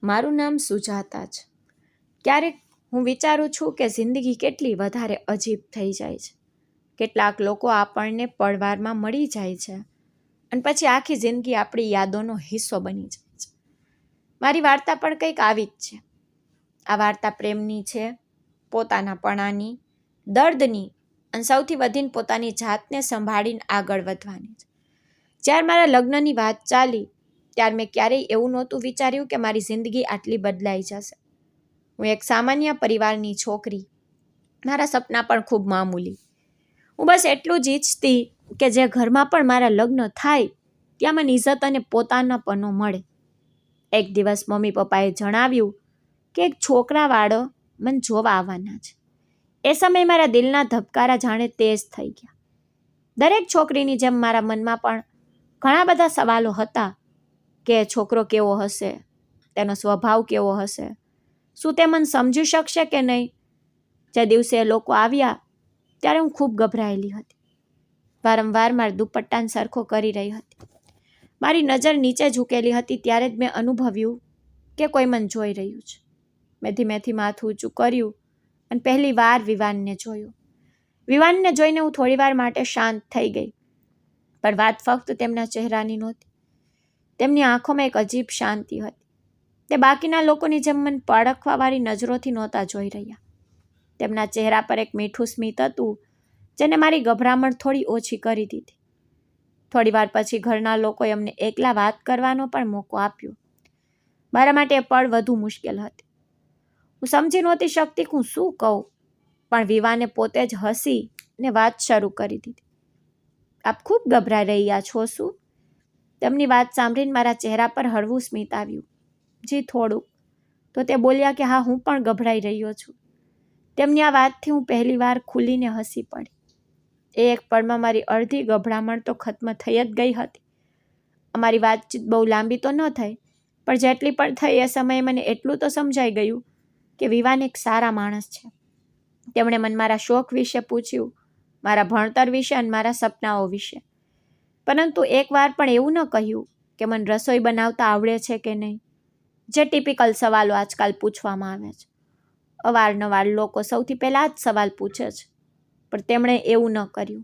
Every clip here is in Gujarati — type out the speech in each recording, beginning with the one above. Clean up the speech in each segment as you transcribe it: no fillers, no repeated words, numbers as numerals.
મારું નામ સુજાતા છે. ક્યારેક હું વિચારું છું કે જિંદગી કેટલી વધારે અજીબ થઈ જાય છે. કેટલાક લોકો આપણને પળવારમાં મળી જાય છે અને પછી આખી જિંદગી આપણી યાદોનો હિસ્સો બની જાય છે. મારી વાર્તા પણ કંઈક આવી જ છે. આ વાર્તા પ્રેમની છે, પોતાનાપણાની, દર્દની અને સૌથી વધીને પોતાની જાતને સંભાળીને આગળ વધવાની છે. જ્યારે મારા લગ્નની વાત ચાલી ત્યારે મેં ક્યારેય એવું નહોતું વિચાર્યું કે મારી જિંદગી આટલી બદલાઈ જશે. હું એક સામાન્ય પરિવારની છોકરી, મારા સપના પણ ખૂબ મામૂલી. હું બસ એટલું જ ઈચ્છતી કે જે ઘરમાં પણ મારા લગ્ન થાય ત્યાં મને ઇજ્જત અને પોતાનાપણો મળે. એક દિવસ મમ્મી પપ્પાએ જણાવ્યું કે એક છોકરાવાળો મને જોવા આવવાના છે. એ સમયે મારા દિલના ધબકારા જાણે તેજ થઈ ગયા. દરેક છોકરીની જેમ મારા મનમાં પણ ઘણા બધા સવાલો હતા કે છોકરો કેવો હશે, તેનો સ્વભાવ કેવો હશે, શું તે મને સમજી શકશે કે નહીં. જે દિવસે એ લોકો આવ્યા ત્યારે હું ખૂબ ગભરાયેલી હતી. વારંવાર મારા દુપટ્ટાને સરખો કરી રહી હતી. મારી નજર નીચે ઝૂકેલી હતી ત્યારે જ મેં અનુભવ્યું કે કોઈ મને જોઈ રહ્યું છે. મેં ધીમેથી માથું ઊંચું કર્યું અને પહેલી વાર વિવાનને જોયું. વિવાનને જોઈને હું થોડીવાર માટે શાંત થઈ ગઈ. પણ વાત ફક્ત તેમના ચહેરાની નહોતી. તેમની આંખોમાં એક અજીબ શાંતિ હતી. તે બાકીના લોકોની જેમ મને પડખવાવાળી નજરોથી નહોતા જોઈ રહ્યા. તેમના ચહેરા પર એક મીઠું સ્મિત હતું જેને મારી ગભરામણ થોડી ઓછી કરી દીધી. થોડીવાર પછી ઘરના લોકોએ અમને એકલા વાત કરવાનો પણ મોકો આપ્યો. મારા માટે એ પળ વધુ મુશ્કેલ હતી. હું સમજી નહોતી શકતી કે હું શું કહું, પણ વિવાને પોતે જ હસી ને વાત શરૂ કરી દીધી. આપ ખૂબ ગભરાઈ રહ્યા છો શું? તેમની વાત સાંભળીને મારા ચહેરા પર હળવું સ્મિત આવ્યું. જી થોડુંક. તો તે બોલ્યા કે હા, હું પણ ગભરાઈ રહ્યો છું. તેમની આ વાતથી હું પહેલીવાર ખુલીને હસી પડી. એ એક પળમાં મારી અડધી ગભરામણ તો ખત્મ થઈ જ ગઈ હતી. અમારી વાતચીત બહુ લાંબી તો ન થઈ, પણ જેટલી પણ થઈ એ સમયે મને એટલું તો સમજાઈ ગયું કે વિવાન એક સારા માણસ છે. તેમણે મને મારા શોખ વિશે પૂછ્યું, મારા ભણતર વિશે અને મારા સપનાઓ વિશે. પરંતુ એકવાર પણ એવું ન કહ્યું કે મને રસોઈ બનાવતા આવડે છે કે નહીં, જે ટિપિકલ સવાલો આજકાલ પૂછવામાં આવે છે. અવારનવાર લોકો સૌથી પહેલાં જ સવાલ પૂછે છે, પણ તેમણે એવું ન કર્યું.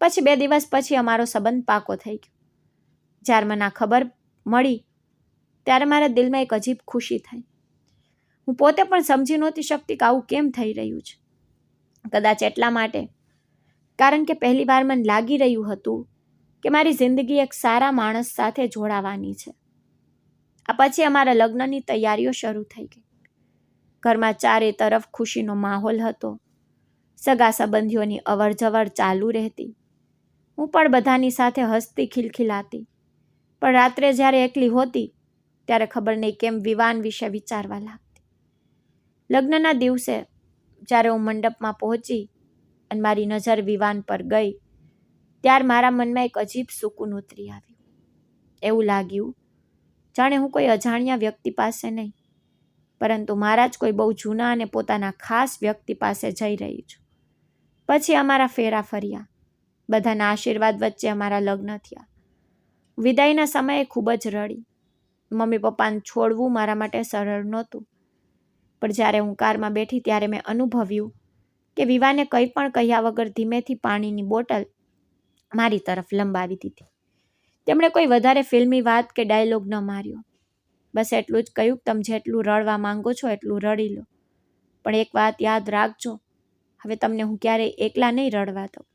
પછી 2 દિવસ પછી અમારો સંબંધ પાકો થઈ ગયો. જ્યારે મને આ ખબર મળી ત્યારે મારા દિલમાં એક અજીબ ખુશી થઈ. હું પોતે પણ સમજી નહોતી શકતી કે આવું કેમ થઈ રહ્યું છે. કદાચ એટલા માટે કારણ કે પહેલીવાર મને લાગી રહ્યું હતું કે મારી જિંદગી એક સારા માણસ સાથે જોડાવાની છે. આ પછી અમારા લગ્નની તૈયારીઓ શરૂ થઈ ગઈ. ઘરમાં ચારે તરફ ખુશીનો માહોલ હતો. સગા સંબંધીઓની અવરજવર ચાલુ રહેતી. હું પણ બધાની સાથે હસતી ખિલખિલાતી. પણ રાત્રે જ્યારે એકલી હોતી ત્યારે ખબર નહીં કેમ વિવાન વિશે વિચારવા લાગતી. લગ્નના દિવસે જ્યારે હું મંડપમાં પહોંચી અને મારી નજર વિવાન પર ગઈ ત્યારે મારા મનમાં એક અજીબ સુકૂન ઉતરી આવ્યું. એવું લાગ્યું જાણે હું કોઈ અજાણ્યા વ્યક્તિ પાસે નહીં, પરંતુ મારા જ કોઈ બહુ જૂના અને પોતાના ખાસ વ્યક્તિ પાસે જઈ રહી છું. પછી અમારા ફેરા ફર્યા. બધાના આશીર્વાદ વચ્ચે અમારા લગ્ન થયા. વિદાયના સમયે ખૂબ જ રડી. મમ્મી પપ્પાને છોડવું મારા માટે સરળ નહોતું. પણ જ્યારે હું કારમાં બેઠી ત્યારે મેં અનુભવ્યું કે વિવાને કંઈ પણ કહ્યા વગર ધીમેથી પાણીની બોટલ મારી તરફ લંબાવી દીધી. તેમણે કોઈ વધારે ફિલ્મી વાત કે ડાયલોગ ન માર્યો. બસ એટલું જ કહ્યું, તમે જેટલું રડવા માંગો છો એટલું રડી લો, પણ એક વાત યાદ રાખજો, હવે તમને હું ક્યારેય એકલા નહીં રડવા દઉં.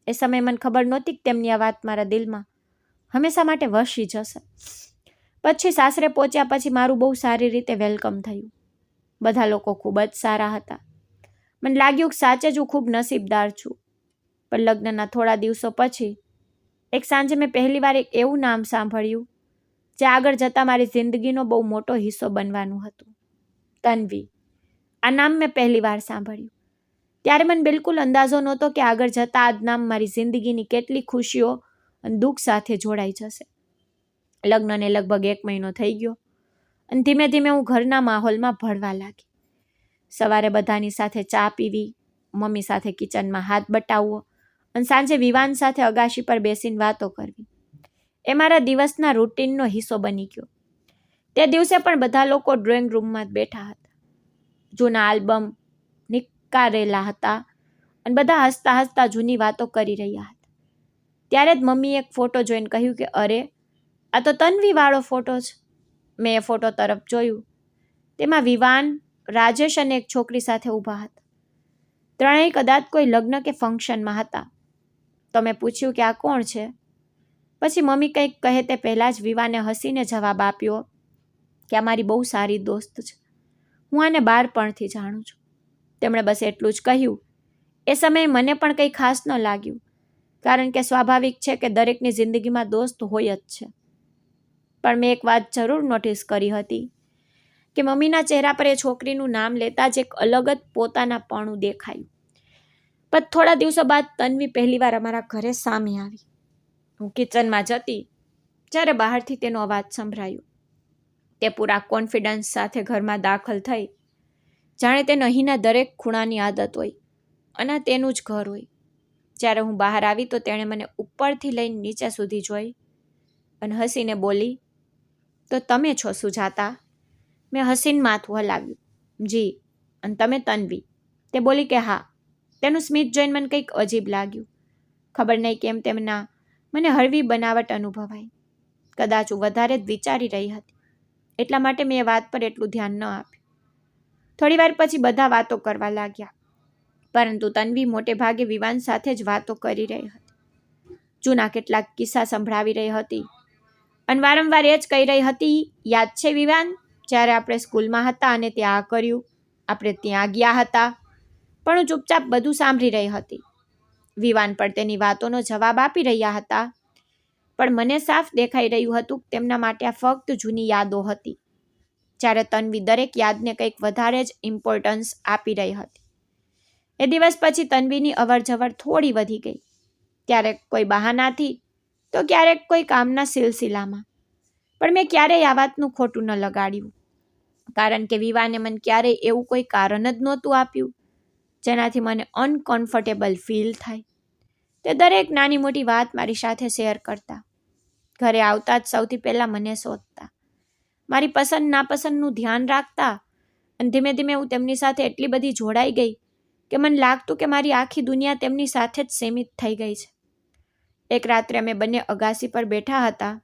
એ સમયે મને ખબર નહોતી કે તેમની આ વાત મારા દિલમાં હંમેશા માટે વસી જશે. પછી સાસરે પહોંચ્યા પછી મારું બહુ સારી રીતે વેલકમ થયું. બધા લોકો ખૂબ જ સારા હતા. મને લાગ્યું કે સાચે જ હું ખૂબ નસીબદાર છું. પણ લગ્નના થોડા દિવસો પછી એક સાંજે મેં પહેલીવાર એક એવું નામ સાંભળ્યું જે આગળ જતાં મારી જિંદગીનો બહુ મોટો હિસ્સો બનવાનું હતું. તન્વી. આ નામ મેં પહેલીવાર સાંભળ્યું. ત્યારે મને બિલકુલ અંદાજો નહોતો કે આગળ જતાં આ જ નામ મારી જિંદગીની કેટલી ખુશીઓ અને દુઃખ સાથે જોડાઈ જશે. લગ્નને લગભગ 1 મહિનો થઈ ગયો અને ધીમે ધીમે હું ઘરના માહોલમાં ભળવા લાગી. સવારે બધાની સાથે ચા પીવી, મમ્મી સાથે કિચનમાં હાથ બટાવવો અને સાંજે વિવાન સાથે અગાશી પર બેસીને વાતો કરવી. એ મારા દિવસના રૂટીનનો હિસ્સો બની ગયો. તે દિવસે પણ બધા લોકો ડ્રોઈંગ રૂમમાં જ બેઠા હતા. જૂના આલ્બમ નિકારેલા હતા અને બધા હસતા હસતા જૂની વાતો કરી રહ્યા હતા. ત્યારે જ મમ્મીએ એક ફોટો જોઈને કહ્યું કે અરે, આ તો તન્વીવાળો ફોટો છે. મેં એ ફોટો તરફ જોયું. તેમાં વિવાન, રાજેશ અને એક છોકરી સાથે ઊભા હતા. ત્રણેય કદાચ કોઈ લગ્ન કે ફંક્શનમાં હતા. તો મેં પૂછ્યું કે આ કોણ છે? પછી મમ્મી કંઈક કહે તે પહેલાં જ વિવાને હસીને જવાબ આપ્યો કે આ મારી બહુ સારી દોસ્ત છે. હું આને બાળપણથી જાણું છું. તેમણે બસ એટલું જ કહ્યું. એ સમયે મને પણ કંઈ ખાસ ન લાગ્યું, કારણ કે સ્વાભાવિક છે કે દરેકની જિંદગીમાં દોસ્ત હોય જ છે. પણ મેં એક વાત જરૂર નોટિસ કરી હતી કે મમ્મીના ચહેરા પર એ છોકરીનું નામ લેતા જ એક અલગ જ પોતાનાપણું દેખાયું. પણ થોડા દિવસો બાદ તન્વી પહેલીવાર અમારા ઘરે સામે આવી. હું કિચનમાં જતી જ્યારે બહારથી તેનો અવાજ સંભળાયો. તે પૂરા કોન્ફિડન્સ સાથે ઘરમાં દાખલ થઈ, જાણે તેને અહીંના દરેક ખૂણાની આદત હોય અને તેનું જ ઘર હોય. જ્યારે હું બહાર આવી તો તેણે મને ઉપરથી લઈને નીચે સુધી જોઈ અને હસીને બોલી, તો તમે છો સુજાતા? મેં હસીને માથું હલાવ્યું. જી. અને તમે તન્વી? તે બોલી કે હા. તેનું સ્મિત જોઈને મને કંઈક અજીબ લાગ્યું. ખબર નહીં કેમ તેમના મને હળવી બનાવટ અનુભવાઈ. કદાચ હું વધારે જ વિચારી રહી હતી, એટલા માટે મેં એ વાત પર એટલું ધ્યાન ન આપ્યું. થોડી વાર પછી બધા વાતો કરવા લાગ્યા, પરંતુ તન્વી મોટે ભાગે વિવાન સાથે જ વાતો કરી રહી હતી. જૂના કેટલાક કિસ્સા સંભળાવી રહી હતી અને વારંવાર એ જ કહી રહી હતી, યાદ છે વિવાન, જ્યારે આપણે સ્કૂલમાં હતા અને ત્યાં આ કર્યું, આપણે ત્યાં ગયા હતા. પણ હું ચૂપચાપ બધું સાંભળી રહી હતી. વિવાન પણ તેની વાતોનો જવાબ આપી રહ્યા હતા, પણ મને સાફ દેખાઈ રહ્યું હતું કે તેમના માટે આ ફક્ત જૂની યાદો હતી, જ્યારે તન્વી દરેક યાદને કંઈક વધારે જ ઇમ્પોર્ટન્સ આપી રહી હતી. એ દિવસ પછી તન્વીની અવરજવર થોડી વધી ગઈ. ક્યારેક કોઈ બહાનાથી તો ક્યારેક કોઈ કામના સિલસિલામાં. પણ મેં ક્યારેય આ વાતનું ખોટું ન લગાડ્યું, કારણ કે વિવાને મને ક્યારેય એવું કોઈ કારણ જ નહોતું આપ્યું જેનાથી મને અનકમ્ફર્ટેબલ ફીલ થાય. તે દરેક નાની મોટી વાત મારી સાથે શેર કરતા. ઘરે આવતા જ સૌથી પહેલાં મને શોધતા, મારી પસંદ નાપસંદનું ધ્યાન રાખતા અને ધીમે ધીમે હું તેમની સાથે એટલી બધી જોડાઈ ગઈ કે મને લાગતું કે મારી આખી દુનિયા તેમની સાથે જ સીમિત થઈ ગઈ છે. એક રાત્રે અમે બંને અગાસી પર બેઠા હતા.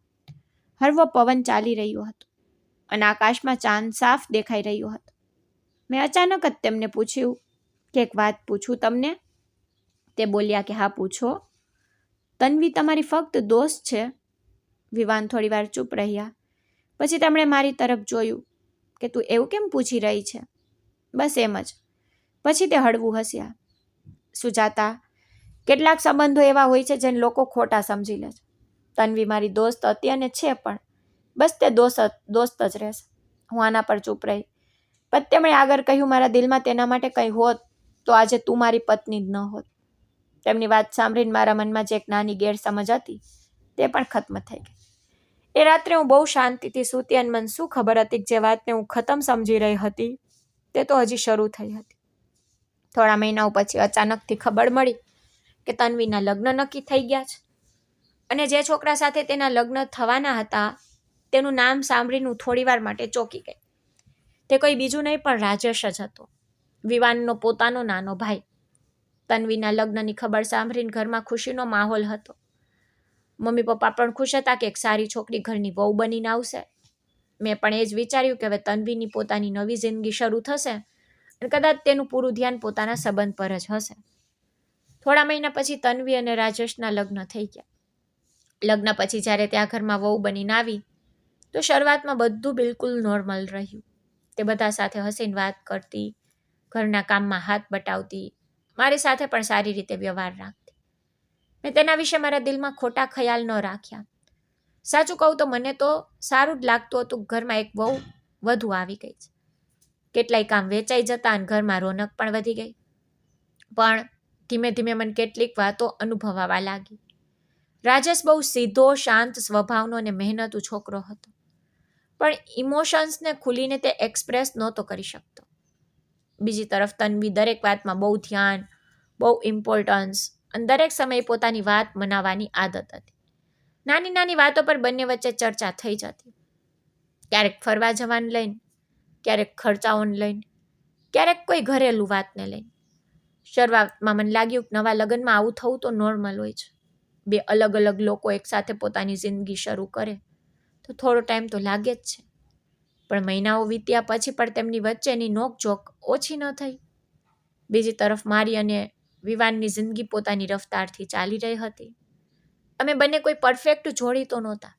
હળવો પવન ચાલી રહ્યો હતો અને આકાશમાં ચાંદ સાફ દેખાઈ રહ્યો હતો. મેં અચાનક જ તેમને પૂછ્યું કે એક વાત પૂછું તમને? તે બોલ્યા કે હા પૂછો. તન્વી તમારી ફક્ત દોસ્ત છે? વિવાન થોડી વાર ચૂપ રહ્યા. પછી તેમણે મારી તરફ જોયું કે તું એવું કેમ પૂછી રહી છે? બસ એમ જ. પછી તે હળવું હસ્યા. સુજાતા, કેટલાક સંબંધો એવા હોય છે જેને લોકો ખોટા સમજી લે છે. તન્વી મારી દોસ્ત હતી અને છે પણ બસ તે દોસ્ત જ રહેશે. હું આના પર ચૂપ રહી. પણ તેમણે આગળ કહ્યું, મારા દિલમાં તેના માટે કંઈ હોત તો આજે તું મારી પત્ની જ ન હોત. તેમની વાત સાંભળીને મારા મનમાં જે એક નાની ગેરસમજ હતી તે પણ ખત્મ થઈ ગઈ. એ રાત્રે હું બહુ શાંતિથી સૂતી અને મને શું ખબર હતી કે જે વાતને હું ખતમ સમજી રહી હતી તે તો હજી શરૂ થઈ હતી. થોડા મહિનાઓ પછી અચાનકથી ખબર મળી કે તન્વીના લગ્ન નક્કી થઈ ગયા છે અને જે છોકરા સાથે તેના લગ્ન થવાના હતા તેનું નામ સાંભળીને હું થોડીવાર માટે ચોંકી ગઈ. તે કોઈ બીજું નહીં પણ રાજેશ જ હતો, વિવાનનો પોતાનો નાનો ભાઈ. તન્વીના લગ્નની ખબર સાંભળીને ઘરમાં ખુશીનો માહોલ હતો. મમ્મી પપ્પા પણ ખુશ હતા કે એક સારી છોકરી ઘરની વહુ બનીને આવશે. મેં પણ એ જ વિચાર્યું કે હવે તન્વીની પોતાની નવી જિંદગી શરૂ થશે અને કદાચ તેનું પૂરું ધ્યાન પોતાના સંબંધ પર જ હશે. થોડા મહિના પછી તન્વી અને રાજેશના લગ્ન થઈ ગયા. લગ્ન પછી જ્યારે ત્યાં ઘરમાં વહુ બનીને આવી તો શરૂઆતમાં બધું બિલકુલ નોર્મલ રહ્યું. તે બધા સાથે હસીને વાત કરતી, ઘરના કામમાં હાથ બટાવતી, મારી સાથે પણ સારી રીતે વ્યવહાર રાખતી. મેં તેના વિશે મારા દિલમાં ખોટા ખ્યાલ ન રાખ્યા. સાચું કહું તો મને તો સારું જ લાગતું હતું કે ઘરમાં એક વહુ વધુ આવી ગઈ છે. કેટલાય કામ વેચાઈ જતા અને ઘરમાં રોનક પણ વધી ગઈ. પણ ધીમે ધીમે મને કેટલીક વાતો અનુભવાવા લાગી. રાજેશ બહુ સીધો, શાંત સ્વભાવનો અને મહેનતુ છોકરો હતો, પણ ઇમોશન્સને ખુલીને તે એક્સપ્રેસ નહોતો કરી શકતો. બીજી તરફ તન્વી દરેક વાતમાં બહુ ધ્યાન, બહુ ઇમ્પોર્ટન્સ અને દરેક સમયે પોતાની વાત મનાવવાની આદત હતી. નાની નાની વાતો પર બંને વચ્ચે ચર્ચા થઈ જતી. ક્યારેક ફરવા જવાને લઈને, ક્યારેક ખર્ચાઓને લઈને, ક્યારેક કોઈ ઘરેલું વાતને લઈને. શરૂઆતમાં મને લાગ્યું કે નવા લગ્નમાં આવું થવું તો નોર્મલ હોય છે. બે અલગ અલગ લોકો એકસાથે પોતાની જિંદગી શરૂ કરે તો થોડો ટાઈમ તો લાગે જ છે. પણ મહિનાઓ વીત્યા પછી પણ તેમની વચ્ચેની નોકઝોક ઓછી ન થઈ. બીજી તરફ મારી અને વિવાનની જિંદગી પોતાની રફતારથી ચાલી રહી હતી. અમે બંને કોઈ પરફેક્ટ જોડી તો નહોતા.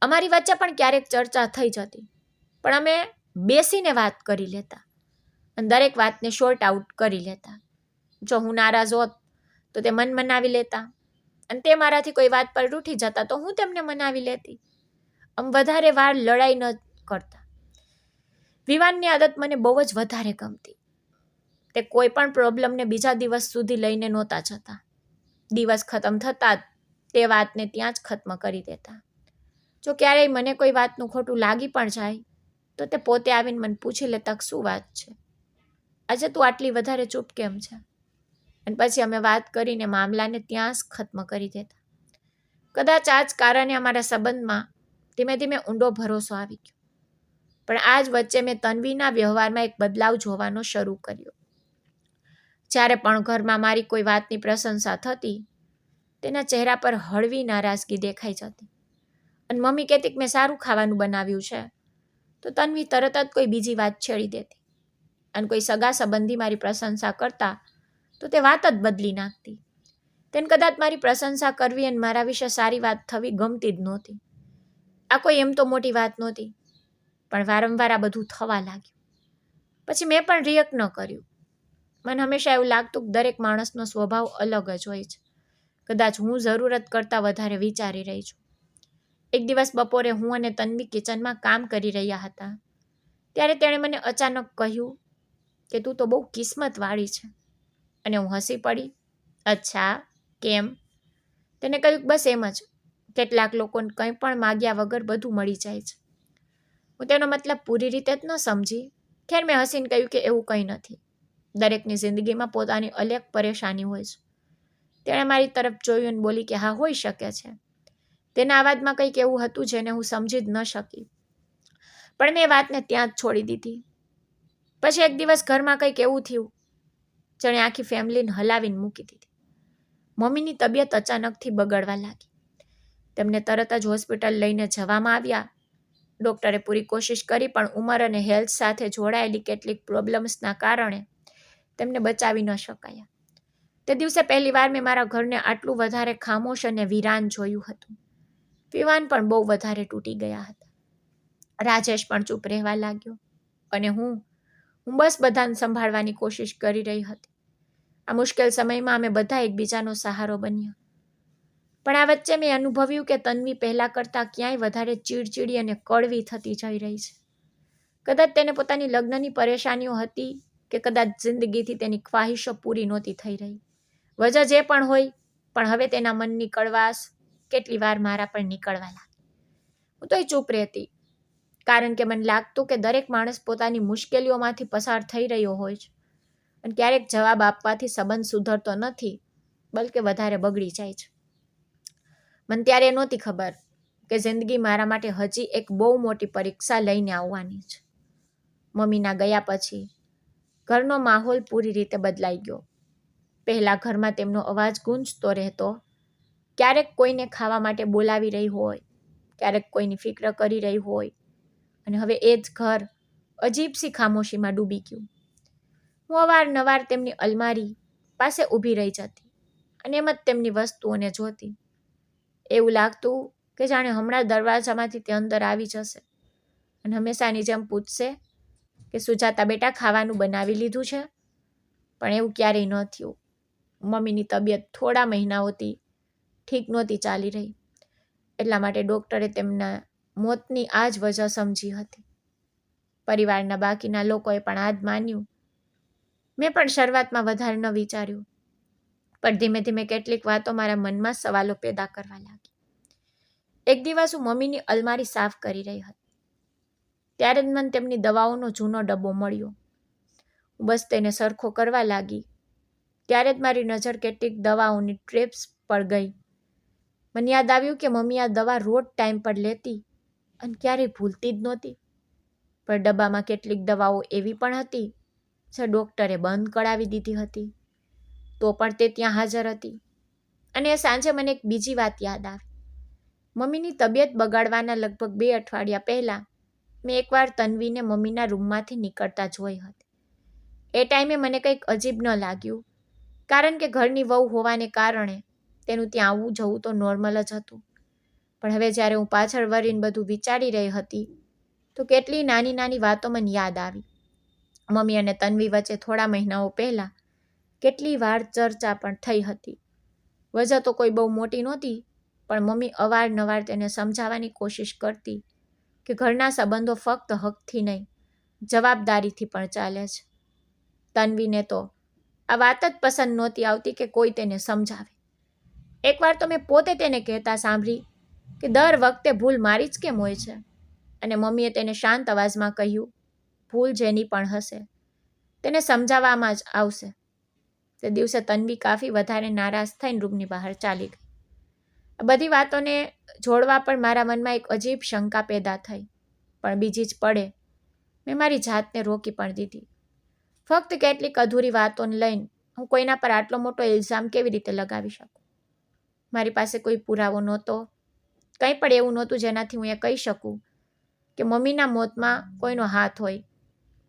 અમારી વચ્ચે પણ ક્યારેક ચર્ચા થઈ જતી, પણ અમે બેસીને વાત કરી લેતા અને દરેક વાતને શોર્ટ આઉટ કરી લેતા. જો હું નારાજ હોત તો તે મન મનાવી લેતા અને તે મારાથી કોઈ વાત પર રૂઠી જતા તો હું તેમને મનાવી લેતી. આમ વધારે વાર લડાઈ ન કરતા. વિવાનની આદત મને બહુ જ વધારે ગમતી. તે કોઈ પણ પ્રોબ્લેમને બીજા દિવસ સુધી લઈને નહોતા જતા. દિવસ ખતમ થતાં તે વાતને ત્યાં જ ખત્મ કરી દેતા. જો ક્યારેય મને કોઈ વાતનું ખોટું લાગી પણ જાય તો તે પોતે આવીને મને પૂછી લેતા શું વાત છે, આજે તું આટલી વધારે ચૂપ કેમ છે, અને પછી અમે વાત કરીને મામલાને ત્યાં જ ખત્મ કરી દેતા. કદાચ આ જ કારણે અમારા સંબંધમાં ધીમે ધીમે ઊંડો ભરોસો આવી ગયો. પણ આ જ વચ્ચે મેં તન્વીના વ્યવહારમાં એક બદલાવ જોવાનો શરૂ કર્યો. જ્યારે પણ ઘરમાં મારી કોઈ વાતની પ્રશંસા થતી, તેના ચહેરા પર હળવી નારાજગી દેખાઈ જતી. અને મમ્મી કહેતી કે મેં સારું ખાવાનું બનાવ્યું છે તો તન્વી તરત જ કોઈ બીજી વાત છેડી દેતી. અને કોઈ સગા સંબંધી મારી પ્રશંસા કરતા તો તે વાત જ બદલી નાખતી. તેને કદાચ મારી પ્રશંસા કરવી અને મારા વિશે સારી વાત થવી ગમતી જ નહોતી. આ કોઈ એમ તો મોટી વાત નહોતી, પણ વારંવાર આ બધું થવા લાગ્યું. પછી મેં પણ રિએક્ટ ન કર્યું. મને હંમેશા એવું લાગતું કે દરેક માણસનો સ્વભાવ અલગ જ હોય છે. કદાચ હું જરૂરત કરતાં વધારે વિચારી રહી છું. એક દિવસ બપોરે હું અને તન્વી કિચનમાં કામ કરી રહ્યા હતા, ત્યારે તેણે મને અચાનક કહ્યું કે તું તો બહુ કિસ્મતવાળી છે. અને હું હસી પડી. અચ્છા, કેમ? તેને કહ્યું બસ એમ જ, કેટલાક લોકોને કંઈ પણ માગ્યા વગર બધું મળી જાય છે. હું તેનો મતલબ પૂરી રીતે જ ન સમજી. ખેર મેં હસીને કહ્યું કે એવું કંઈ નથી. દરેકની જિંદગીમાં પોતાની અલગ પરેશાની હોય છે. તેણે મારી તરફ જોયું અને બોલી કે હા, હોઈ શકે છે. તેના અવાજમાં કંઈક એવું હતું જેને હું સમજી જ ન શકી, પણ મેં વાતને ત્યાં જ છોડી દીધી. પછી એક દિવસ ઘરમાં કંઈક એવું થયું જેણે આખી ફેમિલીને હલાવીને મૂકી દીધી. મમ્મીની તબિયત અચાનકથી બગડવા લાગી. તેમને તરત જ હોસ્પિટલ લઈને જવામાં આવ્યા. ડૉક્ટરે પૂરી કોશિશ કરી, પણ ઉંમર અને હેલ્થ સાથે જોડાયેલી કેટલીક પ્રોબ્લેમ્સના કારણે તેમને બચાવી ન શકાયા. તે દિવસે પહેલીવાર મેં મારા ઘરને આટલું વધારે ખામોશ અને વિરાન જોયું હતું. વિવાન પણ બહુ વધારે તૂટી ગયા હતા. રાજેશ પણ ચૂપ રહેવા લાગ્યો અને હું બસ બધાને સંભાળવાની કોશિશ કરી રહી હતી. આ મુશ્કેલ સમયમાં અમે બધા એકબીજાનો સહારો બન્યા. પણ આ વચ્ચે મેં અનુભવ્યું કે તન્વી પહેલાં કરતાં ક્યાંય વધારે ચીડચીડી અને કડવી થતી જઈ રહી છે. કદાચ તેને પોતાની લગ્નની પરેશાનીઓ હતી કે કદાચ જિંદગીથી તેની ખ્વાહિશો પૂરી નહોતી થઈ રહી. વજહ જે પણ હોય, પણ હવે તેના મનની કડવાશ કેટલી વાર મારા પર નીકળવા લાગી. હું તોય ચૂપ રહેતી, કારણ કે મને લાગતું કે દરેક માણસ પોતાની મુશ્કેલીઓમાંથી પસાર થઈ રહ્યો હોય છે અને ક્યારેક જવાબ આપવાથી સંબંધ સુધરતો નથી, બલકે વધારે બગડી જાય છે. મને ત્યારે નહોતી ખબર કે જિંદગી મારા માટે હજી એક બહુ મોટી પરીક્ષા લઈને આવવાની છે. મમ્મીના ગયા પછી ઘરનો માહોલ પૂરી રીતે બદલાઈ ગયો. પહેલાં ઘરમાં તેમનો અવાજ ગૂંજતો રહેતો. ક્યારેક કોઈને ખાવા માટે બોલાવી રહી હોય, ક્યારેક કોઈની ફિક્ર કરી રહી હોય, અને હવે એ જ ઘર અજીબસી ખામોશીમાં ડૂબી ગયું. હું અવારનવાર તેમની અલમારી પાસે ઊભી રહી જતી અને એમ જ તેમની વસ્તુઓને જોતી. એવું લાગતું કે જાણે હમણાં દરવાજામાંથી તે અંદર આવી જશે અને હંમેશાની જેમ પૂછશે કે સુજાતા બેટા, ખાવાનું બનાવી લીધું છે? પણ એવું ક્યારેય ન થયું. મમ્મીની તબિયત થોડા મહિનાઓથી ઠીક નહોતી ચાલી રહી, એટલા માટે ડૉક્ટરે તેમના મોતની આ જ વજહ સમજી હતી. પરિવારના બાકીના લોકોએ પણ આ જ માન્યું. મેં પણ શરૂઆતમાં વધારે ન વિચાર્યું, પણ ધીમે ધીમે કેટલીક વાતો મારા મનમાં સવાલો પેદા કરવા લાગી. એક દિવસ હું મમ્મીની અલમારી સાફ કરી રહી હતી, ત્યારે જ મને તેમની દવાઓનો જૂનો ડબ્બો મળ્યો. હું બસ તેને સરખો કરવા લાગી, ત્યારે જ મારી નજર કેટલીક દવાઓની ટ્રેપ્સ પર ગઈ. મને યાદ આવ્યું કે મમ્મી આ દવા રોજ ટાઈમ પર લેતી અને ક્યારેય ભૂલતી જ નહોતી. પણ ડબ્બામાં કેટલીક દવાઓ એવી પણ હતી જે ડૉક્ટરે બંધ કરાવી દીધી હતી, તો પણ તે ત્યાં હાજર હતી. અને સાંજે મને એક બીજી વાત યાદ આવી. મમ્મીની તબિયત બગાડવાના લગભગ 2 અઠવાડિયા પહેલાં મેં એકવાર તન્વીને મમ્મીના રૂમમાંથી નીકળતા જોઈ હતી. એ ટાઈમે મને કંઈક અજીબ ન લાગ્યું, કારણ કે ઘરની વહુ હોવાને કારણે તેનું ત્યાં આવવું જવું તો નોર્મલ જ હતું. પણ હવે જ્યારે હું પાછળ વળીને બધું વિચારી રહી હતી, તો કેટલી નાની નાની વાતો મને યાદ આવી. મમ્મી અને તન્વી વચ્ચે થોડા મહિનાઓ પહેલાં કેટલી વાર ચર્ચા પણ થઈ હતી. વજહ તો કોઈ બહુ મોટી નહોતી, પણ મમ્મી અવારનવાર તેને સમજાવવાની કોશિશ કરતી કે ઘરના સંબંધો ફક્ત હકથી નહીં, જવાબદારીથી પણ ચાલે છે. તન્વીને તો આ વાત જ પસંદ નહોતી આવતી કે કોઈ તેને સમજાવે. એકવાર તો મેં પોતે તેને કહેતા સાંભળી કે દર વખતે ભૂલ મારી જ કેમ હોય છે? અને મમ્મીએ તેને શાંત અવાજમાં કહ્યું, ભૂલ જેની પણ હશે તેને સમજાવવામાં જ આવશે. તે દિવસે તન્વી કાફી વધારે નારાજ થઈને રૂમની બહાર ચાલી ગઈ. આ બધી વાતોને જોડવા પણ મારા મનમાં એક અજીબ શંકા પેદા થઈ. પણ બીજી જ પડે મેં મારી જાતને રોકી પણ દીધી. ફક્ત કેટલીક અધૂરી વાતોને લઈને હું કોઈના પર આટલો મોટો ઇલ્ઝામ કેવી રીતે લગાવી શકું? મારી પાસે કોઈ પુરાવો નહોતો, કંઈ પણ એવું નહોતું જેનાથી હું એ કહી શકું કે મમ્મીના મોતમાં કોઈનો હાથ હોય.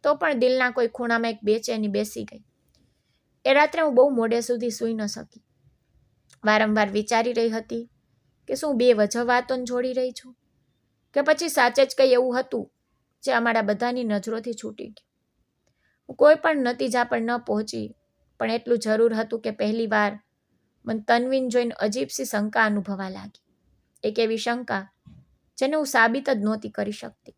તો પણ દિલના કોઈ ખૂણામાં એક બેચેની બેસી ગઈ. એ રાત્રે હું બહુ મોડે સુધી સૂઈ ન શકી. વારંવાર વિચારી રહી હતી કે શું બે વજહ વાતોને જોડી રહી છું, કે પછી સાચે જ કંઈ એવું હતું જે અમારા બધાની નજરોથી છૂટી ગયું. હું કોઈ પણ નતીજા પર ન પહોંચી, પણ એટલું જરૂર હતું કે પહેલી વાર મને તન્વીને જોઈને અજીબસી શંકા અનુભવા લાગી. એક એવી શંકા જેને હું સાબિત જ નહોતી કરી શકતી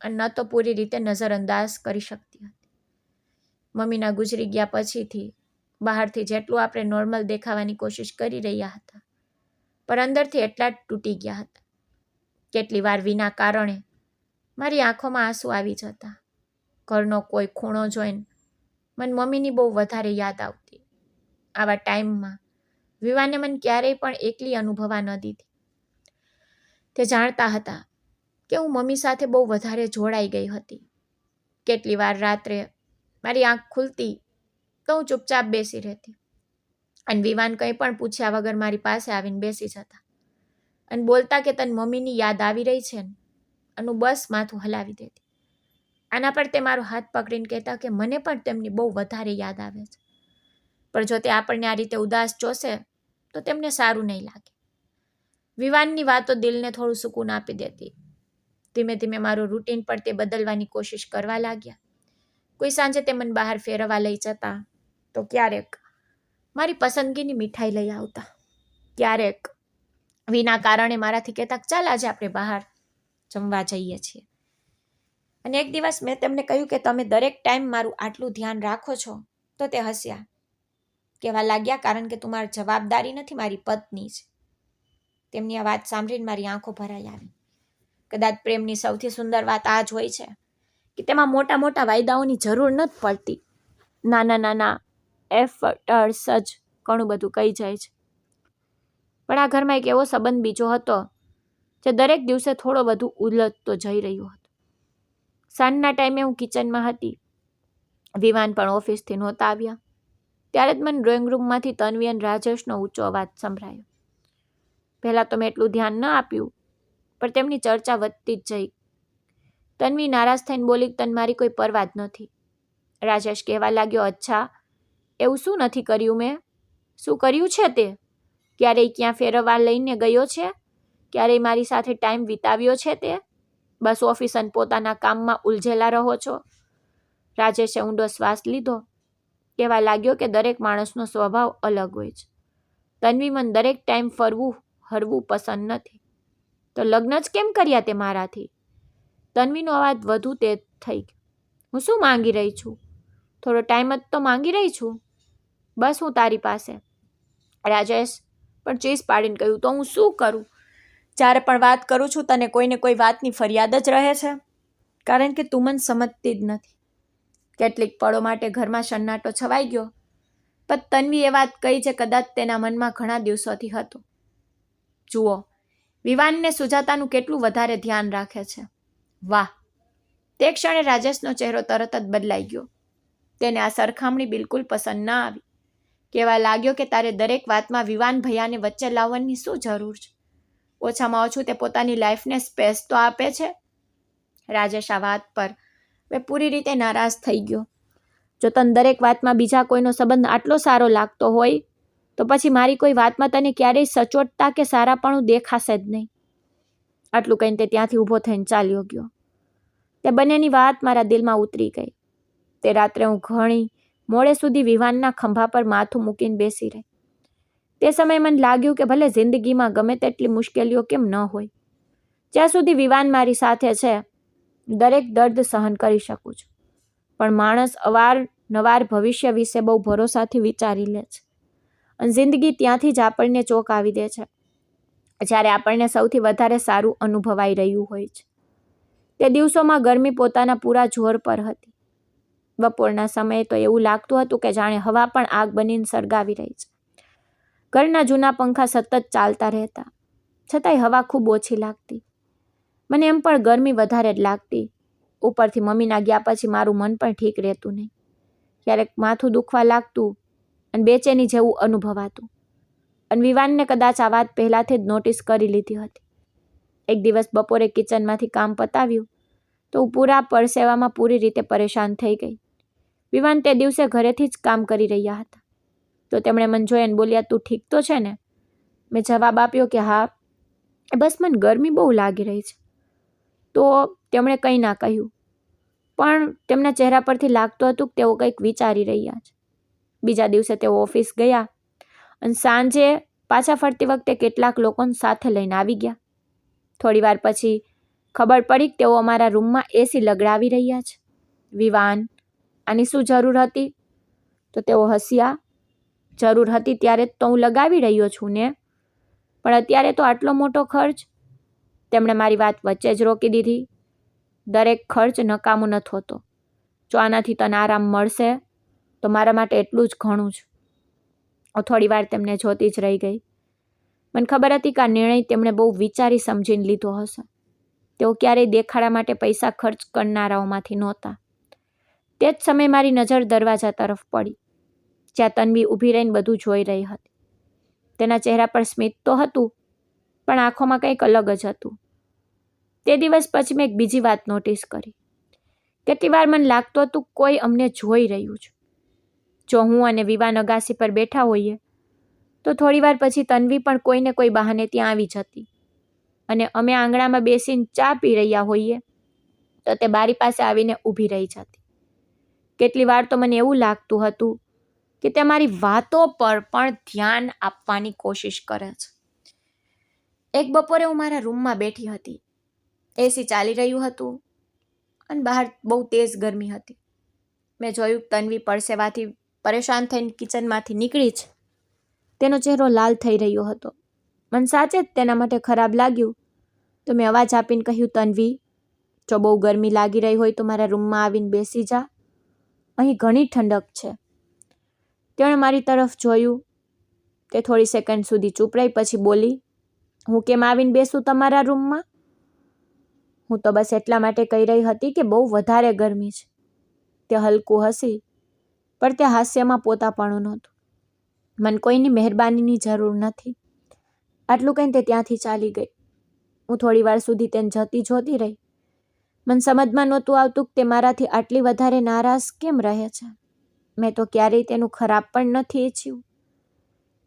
અને ન તો પૂરી રીતે નજરઅંદાજ કરી શકતી હતી. મમ્મીના ગુજરી ગયા પછીથી બહારથી જેટલું આપણે નોર્મલ દેખાવાની કોશિશ કરી રહ્યા હતા, પણ અંદરથી એટલા જ તૂટી ગયા હતા. કેટલી વાર વિના કારણે મારી આંખોમાં આંસુ આવી જતા. ઘરનો કોઈ ખૂણો જોઈને મને મમ્મીની બહુ વધારે યાદ આવતી. આવા ટાઈમમાં વિવાને મને ક્યારેય પણ એકલી અનુભવા ન દીધી. તે જાણતા હતા કે હું મમ્મી સાથે બહુ વધારે જોડાઈ ગઈ હતી. કેટલી વાર રાત્રે મારી આંખ ખુલતી તો હું ચૂપચાપ બેસી રહેતી અને વિવાન કંઈ પણ પૂછ્યા વગર મારી પાસે આવીને બેસી જતા અને બોલતા કે તને મમ્મીની યાદ આવી રહી છે ને? અને હું બસ માથું હલાવી દેતી. આના પર તે મારો હાથ પકડીને કહેતા કે મને પણ તેમની બહુ વધારે યાદ આવે છે, પણ જો તે આપણને આ રીતે ઉદાસ જોશે તો તેમને સારું નહીં લાગે. વિવાનની વાતો દિલને થોડું સુકૂન આપી દેતી. ધીમે ધીમે મારું રૂટીન પણ તે બદલવાની કોશિશ કરવા લાગ્યા. કોઈ સાંજે તે મને બહાર ફેરવવા લઈ જતા, તો ક્યારેક મારી પસંદગીની મીઠાઈ લઈ આવતા. ક્યારેક વિના કારણે મારાથી કહેતા ચાલ આજે આપણે બહાર જમવા જઈએ છીએ. અને એક દિવસ મેં તેમને કહ્યું કે તમે દરેક ટાઈમ મારું આટલું ધ્યાન રાખો છો, તો તે હસ્યા. કહેવા લાગ્યા કારણ કે તું મારી જવાબદારી નથી, મારી પત્ની છે. તેમની આ વાત સાંભળીને મારી આંખો ભરાઈ આવી. કદાચ પ્રેમની સૌથી સુંદર વાત આ જ હોય છે કે તેમાં મોટા મોટા વાયદાઓની જરૂર નથી પડતી. નાના નાના એફર્ટસ જ ઘણું બધું કહી જાય છે. પણ આ ઘરમાં એક એવો સંબંધ બીજો હતો જે દરેક દિવસે થોડો વધુ ઉલટતો જઈ રહ્યો હતો. સાંજના ટાઈમે હું કિચનમાં હતી. વિવાન પણ ઓફિસથી નહોતા આવ્યા. ત્યારે જ મને ડ્રોઈંગ રૂમમાંથી તન્વી અને રાજેશનો ઊંચો અવાજ સંભળાયો. પહેલાં તો મેં એટલું ધ્યાન ન આપ્યું, પણ તેમની ચર્ચા વધતી જ જઈ. તન્વી નારાજ થઈને બોલી, તને મારી કોઈ પરવા જ નથી. રાજેશ કહેવા લાગ્યો, અચ્છા એવું શું નથી કર્યું મેં? શું કર્યું છે તે? ક્યારેય ક્યાં ફેરવવા લઈને ગયો છે? ક્યારેય મારી સાથે ટાઈમ વિતાવ્યો છે તે? બસ ઓફિસ અને પોતાના કામમાં ઉલઝેલા રહો છો. રાજેશે ઊંડો શ્વાસ લીધો. કહેવા લાગ્યો કે દરેક માણસનો સ્વભાવ અલગ હોય છે. તન્વી, મને દરેક ટાઈમ ફરવું હરવું પસંદ નથી. તો લગ્ન જ કેમ કર્યા તે મારાથી? તન્વીનો અવાજ વધુ તેજ થઈ ગયો. હું શું માંગી રહી છું? થોડો ટાઈમ જ તો માંગી રહી છું. બસ હું તારી પાસે. રાજેશ પણ ચીસ પાડીને કહ્યું, તો હું શું કરું? જ્યારે પણ વાત કરું છું તને કોઈને કોઈ વાતની ફરિયાદ જ રહે છે, કારણ કે તું મને સમજતી જ નથી. કેટલીક પળો માટે ઘરમાં સન્નાટો છવાઈ ગયો. પણ તન્વી એ વાત કહી જે કદાચ તેના મનમાં ઘણા દિવસોથી હતો. જુઓ, વિવાનને સુજાતાનું કેટલું વધારે ધ્યાન રાખે છે. વાહ! તે ક્ષણે રાજેશનો ચહેરો તરત જ બદલાઈ ગયો. તેને આ સરખામણી બિલકુલ પસંદ ના આવી. કહેવા લાગ્યો કે તારે દરેક વાતમાં વિવાન ભૈયાને વચ્ચે લાવવાની શું જરૂર છે? ઓછામાં ઓછું તે પોતાની લાઈફને સ્પેસ તો આપે છે. રાજેશ આ વાત પર પૂરી રીતે નારાજ થઈ ગયો. જો તને દરેક વાતમાં બીજા કોઈનો સંબંધ આટલો સારો લાગતો હોય તો પછી મારી કોઈ વાતમાં તને ક્યારેય સચોટતા કે સારાપણું દેખાશે જ નહીં. આટલું કહીને તે ત્યાંથી ઊભો થઈને ચાલ્યો ગયો. તે બંનેની વાત મારા દિલમાં ઉતરી ગઈ. તે રાત્રે હું ઘણી મોડે સુધી વિવાનના ખંભા પર માથું મૂકીને બેસી રહી. તે સમયે મને લાગ્યું કે ભલે જિંદગીમાં ગમે તેટલી મુશ્કેલીઓ કેમ ન હોય, જ્યાં સુધી વિવાન મારી સાથે છે દરેક દર્દ સહન કરી શકું છું. પણ માણસ અવારનવાર ભવિષ્ય વિશે બહુ ભરોસાથી વિચારી લે છે અને જિંદગી ત્યાંથી જ આપણને ચોંકાવી દે છે જ્યારે આપણને સૌથી વધારે સારું અનુભવાઈ રહ્યું હોય છે. તે દિવસોમાં ગરમી પોતાના પૂરા જોર પર હતી. બપોરના સમયે તો એવું લાગતું હતું કે જાણે હવા પણ આગ બનીને સળગાવી રહી છે. ઘરના જૂના પંખા સતત ચાલતા રહેતા છતાંય હવા ખૂબ ઓછી લાગતી. મને એમ પણ ગરમી વધારે જ લાગતી. ઉપરથી મમ્મીના ગયા પછી મારું મન પણ ઠીક રહેતું નહીં. ક્યારેક માથું દુખવા લાગતું અને બેચેની જેવું અનુભવાતું. અને વિવાનને કદાચ આ વાત પહેલાંથી જ નોટિસ કરી લીધી હતી. એક દિવસ બપોરે કિચનમાંથી કામ પતાવ્યું તો હું પૂરા પરસેવામાં પૂરી રીતે પરેશાન થઈ ગઈ. વિવાન તે દિવસે ઘરેથી જ કામ કરી રહ્યા હતા. તો તેમણે મને જોઈને બોલ્યા, તું ઠીક તો છે ને? મેં જવાબ આપ્યો કે હા, બસ મને ગરમી બહુ લાગી રહી છે. તો તેમણે કંઈ ના કહ્યું, પણ તેમના ચહેરા પરથી લાગતું હતું કે તેઓ કંઈક વિચારી રહ્યા છે. બીજા દિવસે તેઓ ઓફિસ ગયા અને સાંજે પાછા ફરતી વખતે કેટલાક લોકોને સાથે લઈને આવી ગયા. થોડી વાર પછી ખબર પડી કે તેઓ અમારા રૂમમાં એસી લગાવી રહ્યા છે. વિવાન, આની શું જરૂર હતી? તો તેઓ હસ્યા. જરૂર હતી ત્યારે તો હું લગાવી રહ્યો છું ને, પણ અત્યારે તો આટલો મોટો ખર્ચ. તેમણે મારી વાત વચ્ચે જ રોકી દીધી. દરેક ખર્ચ નકામો નથી હોતો. જો આનાથી તને આરામ મળશે તો મારા માટે એટલું જ ઘણું છે. થોડી વાર તેમને જોતી જ રહી ગઈ. મને ખબર હતી કે આ નિર્ણય તેમણે બહુ વિચારી સમજીને લીધો હશે. તેઓ ક્યારેય દેખાડા માટે પૈસા ખર્ચ કરનારાઓમાંથી નહોતા. તે જ સમયે મારી નજર દરવાજા તરફ પડી, જ્યાં તન્વી ઊભી રહીને બધું જોઈ રહી હતી. તેના ચહેરા પર સ્મિત તો હતું, પણ આંખોમાં કંઈક અલગ જ હતું. તે દિવસ પછી મેં એક બીજી વાત નોટિસ કરી. કેટલી વાર મને લાગતું હતું કોઈ અમને જોઈ રહ્યું છે. જો હું અને વિવાન અગાસી પર બેઠા હોઈએ તો થોડી વાર પછી તન્વી પણ કોઈને કોઈ બહાને ત્યાં આવી જતી અને અમે આંગણામાં બેસીને ચા પી રહ્યા હોઈએ તો તે બારી પાસે આવીને ઊભી રહી જતી. કેટલી વાર તો મને એવું લાગતું હતું કે તે મારી વાતો પર પણ ધ્યાન આપવાની કોશિશ કરે છે. એક બપોરે હું મારા રૂમમાં બેઠી હતી. એસી ચાલી રહ્યું હતું અને બહાર બહુ તેજ ગરમી હતી. મેં જોયું તન્વી પરસેવાથી પરેશાન થઈને કિચનમાંથી નીકળી છે. તેનો ચહેરો લાલ થઈ રહ્યો હતો. મને સાચે જ તેના માટે ખરાબ લાગ્યું તો મેં અવાજ આપીને કહ્યું, તન્વી, જો બહુ ગરમી લાગી રહી હોય તો મારા રૂમમાં આવીને બેસી જા. અહીં ઘણી ઠંડક છે. તેણે મારી તરફ જોયું. તે થોડી સેકન્ડ સુધી ચૂપ રહી, પછી બોલી, હું કેમ આવીને બેસું તમારા રૂમમાં? હું તો બસ એટલા માટે કહી રહી હતી કે બહુ વધારે ગરમી છે. તે હલકું હસી, પણ તે હાસ્યમાં પોતાપણું નહોતું. મને કોઈની મહેરબાનીની જરૂર નથી. આટલું કહીને તે ત્યાંથી ચાલી ગઈ. હું થોડી વાર સુધી તેને જતી જોતી રહી. મને સમજમાં નહોતું આવતું કે તે મારાથી આટલી વધારે નારાજ કેમ રહે છે. મેં તો ક્યારેય તેનું ખરાબ પણ નથી ઈચ્છ્યું.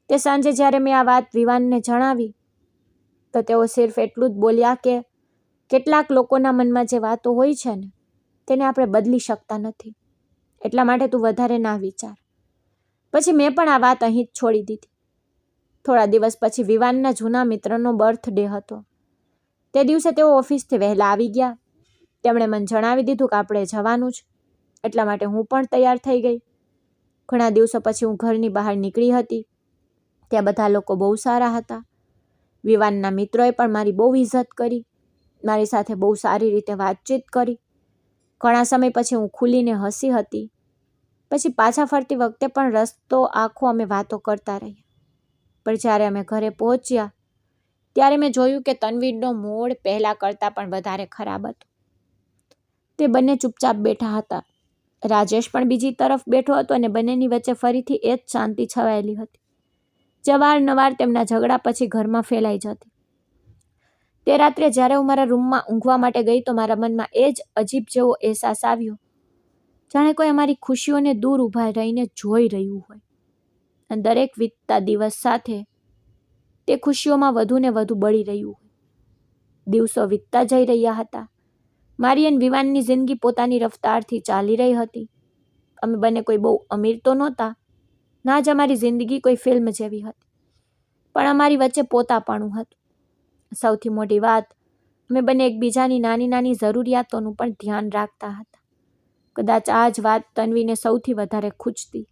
તે સાંજે જ્યારે મેં આ વાત વિવાનને જણાવી તો તેઓ સિર્ફ એટલું જ બોલ્યા કે કેટલાક લોકોના મનમાં જે વાતો હોય છે ને તેને આપણે બદલી શકતા નથી, એટલા માટે તું વધારે ના વિચાર. પછી મેં પણ આ વાત અહીં જ છોડી દીધી. થોડા દિવસ પછી વિવાનના જૂના મિત્રનો બર્થડે હતો. તે દિવસે તેઓ ઓફિસથી વહેલા આવી ગયા. તેમણે મને જણાવી દીધું કે આપણે જવાનું છે, એટલા માટે હું પણ તૈયાર થઈ ગઈ. ઘણા દિવસો પછી હું ઘરની બહાર નીકળી હતી. ત્યાં બધા લોકો બહુ સારા હતા. વિવાનના મિત્રોએ પણ મારી બહુ ઇજ્જત કરી, મારી સાથે બહુ સારી રીતે વાતચીત કરી. ઘણા સમય પછી હું ખુલીને હસી હતી. પછી પાછા ફરતી વખતે પણ રસ્તો આખો અમે વાતો કરતા રહ્યા. પણ જ્યારે અમે ઘરે પહોંચ્યા ત્યારે મેં જોયું કે તન્વીનો મૂડ પહેલાં કરતાં પણ વધારે ખરાબ હતો. તે બંને ચૂપચાપ બેઠા હતા. રાજેશ પણ બીજી તરફ બેઠો હતો અને બંનેની વચ્ચે ફરીથી એ જ શાંતિ છવાયેલી હતી, જે વારંવાર તેમના ઝઘડા પછી ઘરમાં ફેલાઈ જતી. તે રાત્રે જ્યારે હું મારા રૂમમાં ઊંઘવા માટે ગઈ તો મારા મનમાં એ જ અજીબ જેવો અહેસાસ આવ્યો, જાણે કોઈ અમારી ખુશીઓને દૂર ઊભા રહીને જોઈ રહ્યું હોય. અને દરેક વીતતા દિવસ સાથે તે ખુશીઓમાં વધુ ને વધુ બળી રહ્યું હોય. દિવસો વીતતા જઈ રહ્યા હતા. મારી અને વિવાનની જિંદગી પોતાની રફતારથી ચાલી રહી હતી. અમે બંને કોઈ બહુ અમીર તો નહોતા, ના જ અમારી જિંદગી કોઈ ફિલ્મ જેવી હતી, પણ અમારી વચ્ચે પોતાપણું હતું. સૌથી મોટી વાત, અમે બંને એકબીજાની નાની નાની જરૂરિયાતોનું પણ ધ્યાન રાખતા હતા. કદાચ આ જ વાત તન્વીને સૌથી વધારે ખૂંચતી.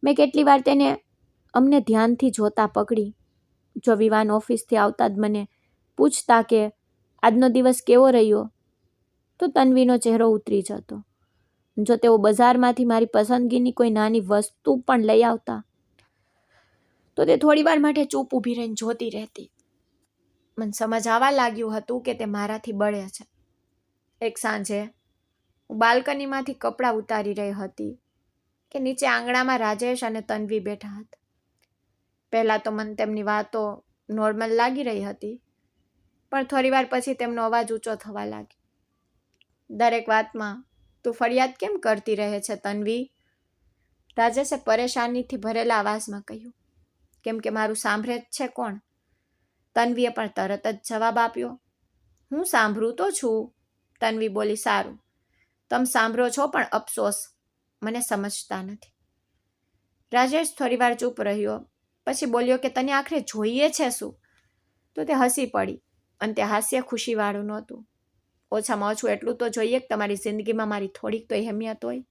મેં કેટલી વાર તેને અમને ધ્યાનથી જોતા પકડી. જો વિવાન ઓફિસથી આવતા જ મને પૂછતા કે આજનો દિવસ કેવો રહ્યો, તો તન્વીનો ચહેરો ઉતરી જતો. જો તેઓ બજારમાંથી મારી પસંદગીની કોઈ નાની વસ્તુ પણ લઈ આવતા, તો તે થોડી વાર માટે ચૂપ ઊભી રહીને જોતી રહેતી. મને સમજ આવવા લાગ્યું હતું કે તે મારાથી બળે છે. એક સાંજે હું બાલ્કનીમાંથી કપડાં ઉતારી રહી હતી કે નીચે આંગણામાં રાજેશ અને તન્વી બેઠા હતા. પહેલાં તો મને તેમની વાતો નોર્મલ લાગી રહી હતી, પણ થોડી વાર પછી તેમનો અવાજ ઊંચો થવા લાગ્યો. દરેક વાતમાં તું ફરિયાદ કેમ કરતી રહે છે તન્વી? રાજેશે પરેશાનીથી ભરેલા અવાજમાં કહ્યું. કેમ કે મારું સાંભળે જ છે કોણ? તન્વીએ પણ તરત જ જવાબ આપ્યો. હું સાંભળું તો છું. તન્વી બોલી. સારું, તમે સાંભળો છો, પણ અફસોસ મને સમજતા નથી. રાજેશ થોડી વાર ચૂપ રહ્યો, પછી બોલ્યો કે તને આખરે જોઈએ છે શું? તો તે હસી પડી, અને તે હાસ્ય ખુશીવાળું નહોતું. ઓછામાં ઓછું એટલું તો જોઈએ કે તમારી જિંદગીમાં મારી થોડીક તો અહેમિયત હોય.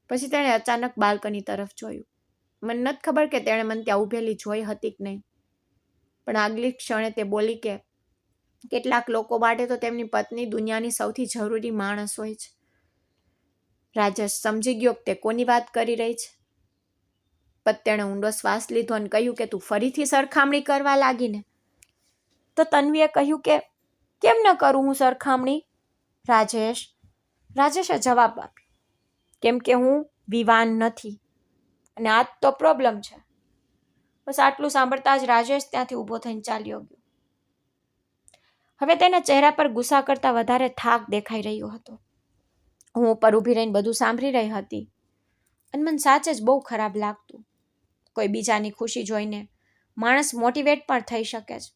પછી તેણે અચાનક બાલ્કની તરફ જોયું. મને નથી ખબર કે તેણે મને ત્યાં ઊભેલી જોઈ હતી કે નહીં, પણ આગલી ક્ષણે તે બોલી કે કેટલાક લોકો માટે તો તેમની પત્ની દુનિયાની સૌથી જરૂરી માણસ હોય છે. રાજેશ સમજી ગયો કે તે કોની વાત કરી રહી છે. પછી તેણે ઊંડો શ્વાસ લીધો અને કહ્યું કે તું ફરીથી સરખામણી કરવા લાગીને. તો તન્વીએ કહ્યું કે કેમ ન કરું હું સરખામણી? રાજેશે જવાબ આપ્યો, કેમ કે હું વિવાન નથી, અને આ જ તો પ્રોબ્લેમ છે. બસ આટલું સાંભળતા જ રાજેશ ત્યાંથી ઊભો થઈને ચાલ્યો ગયો. હવે તેના ચહેરા પર ગુસ્સા કરતાં વધારે થાક દેખાઈ રહ્યો હતો. હું ઉપર ઊભી રહીને બધું સાંભળી રહી હતી, અને મને સાચે જ બહુ ખરાબ લાગતું. કોઈ બીજાની ખુશી જોઈને માણસ મોટિવેટ પણ થઈ શકે છે,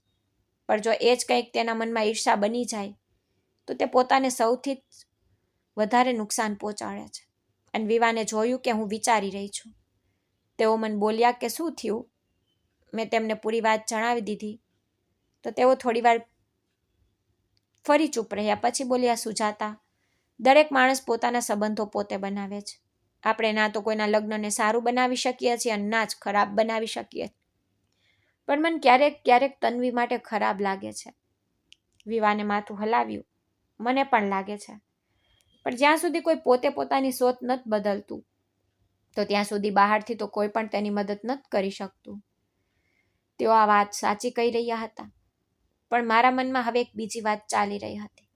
પણ જો એ જ કંઈક તેના મનમાં ઈર્ષા બની જાય, તો તે પોતાને સૌથી વધારે નુકસાન પહોંચાડે છે. અને વિવાને જોયું કે હું વિચારી રહી છું. તેઓ મને બોલ્યા કે શું થયું? મેં તેમને પૂરી વાત જણાવી દીધી, તો તેઓ થોડી વાર ફરી ચૂપ રહ્યા. પછી બોલ્યા, સુજાતા, દરેક માણસ પોતાના સંબંધો પોતે બનાવે છે. આપણે ના તો કોઈના લગ્નને સારું બનાવી શકીએ છીએ અને ના જ ખરાબ બનાવી શકીએ. પણ મને ક્યારેક ક્યારેક તન્વી માટે ખરાબ લાગે છે. વિવાને માથું હલાવ્યું. મને પણ લાગે છે, પણ જ્યાં સુધી કોઈ પોતે પોતાની સોચ નથી બદલતું, તો ત્યાં સુધી બહારથી તો કોઈ પણ તેની મદદ નથી કરી શકતું. તેઓ આ વાત સાચી કહી રહ્યા હતા, પણ મારા મનમાં હવે એક બીજી વાત ચાલી રહી હતી.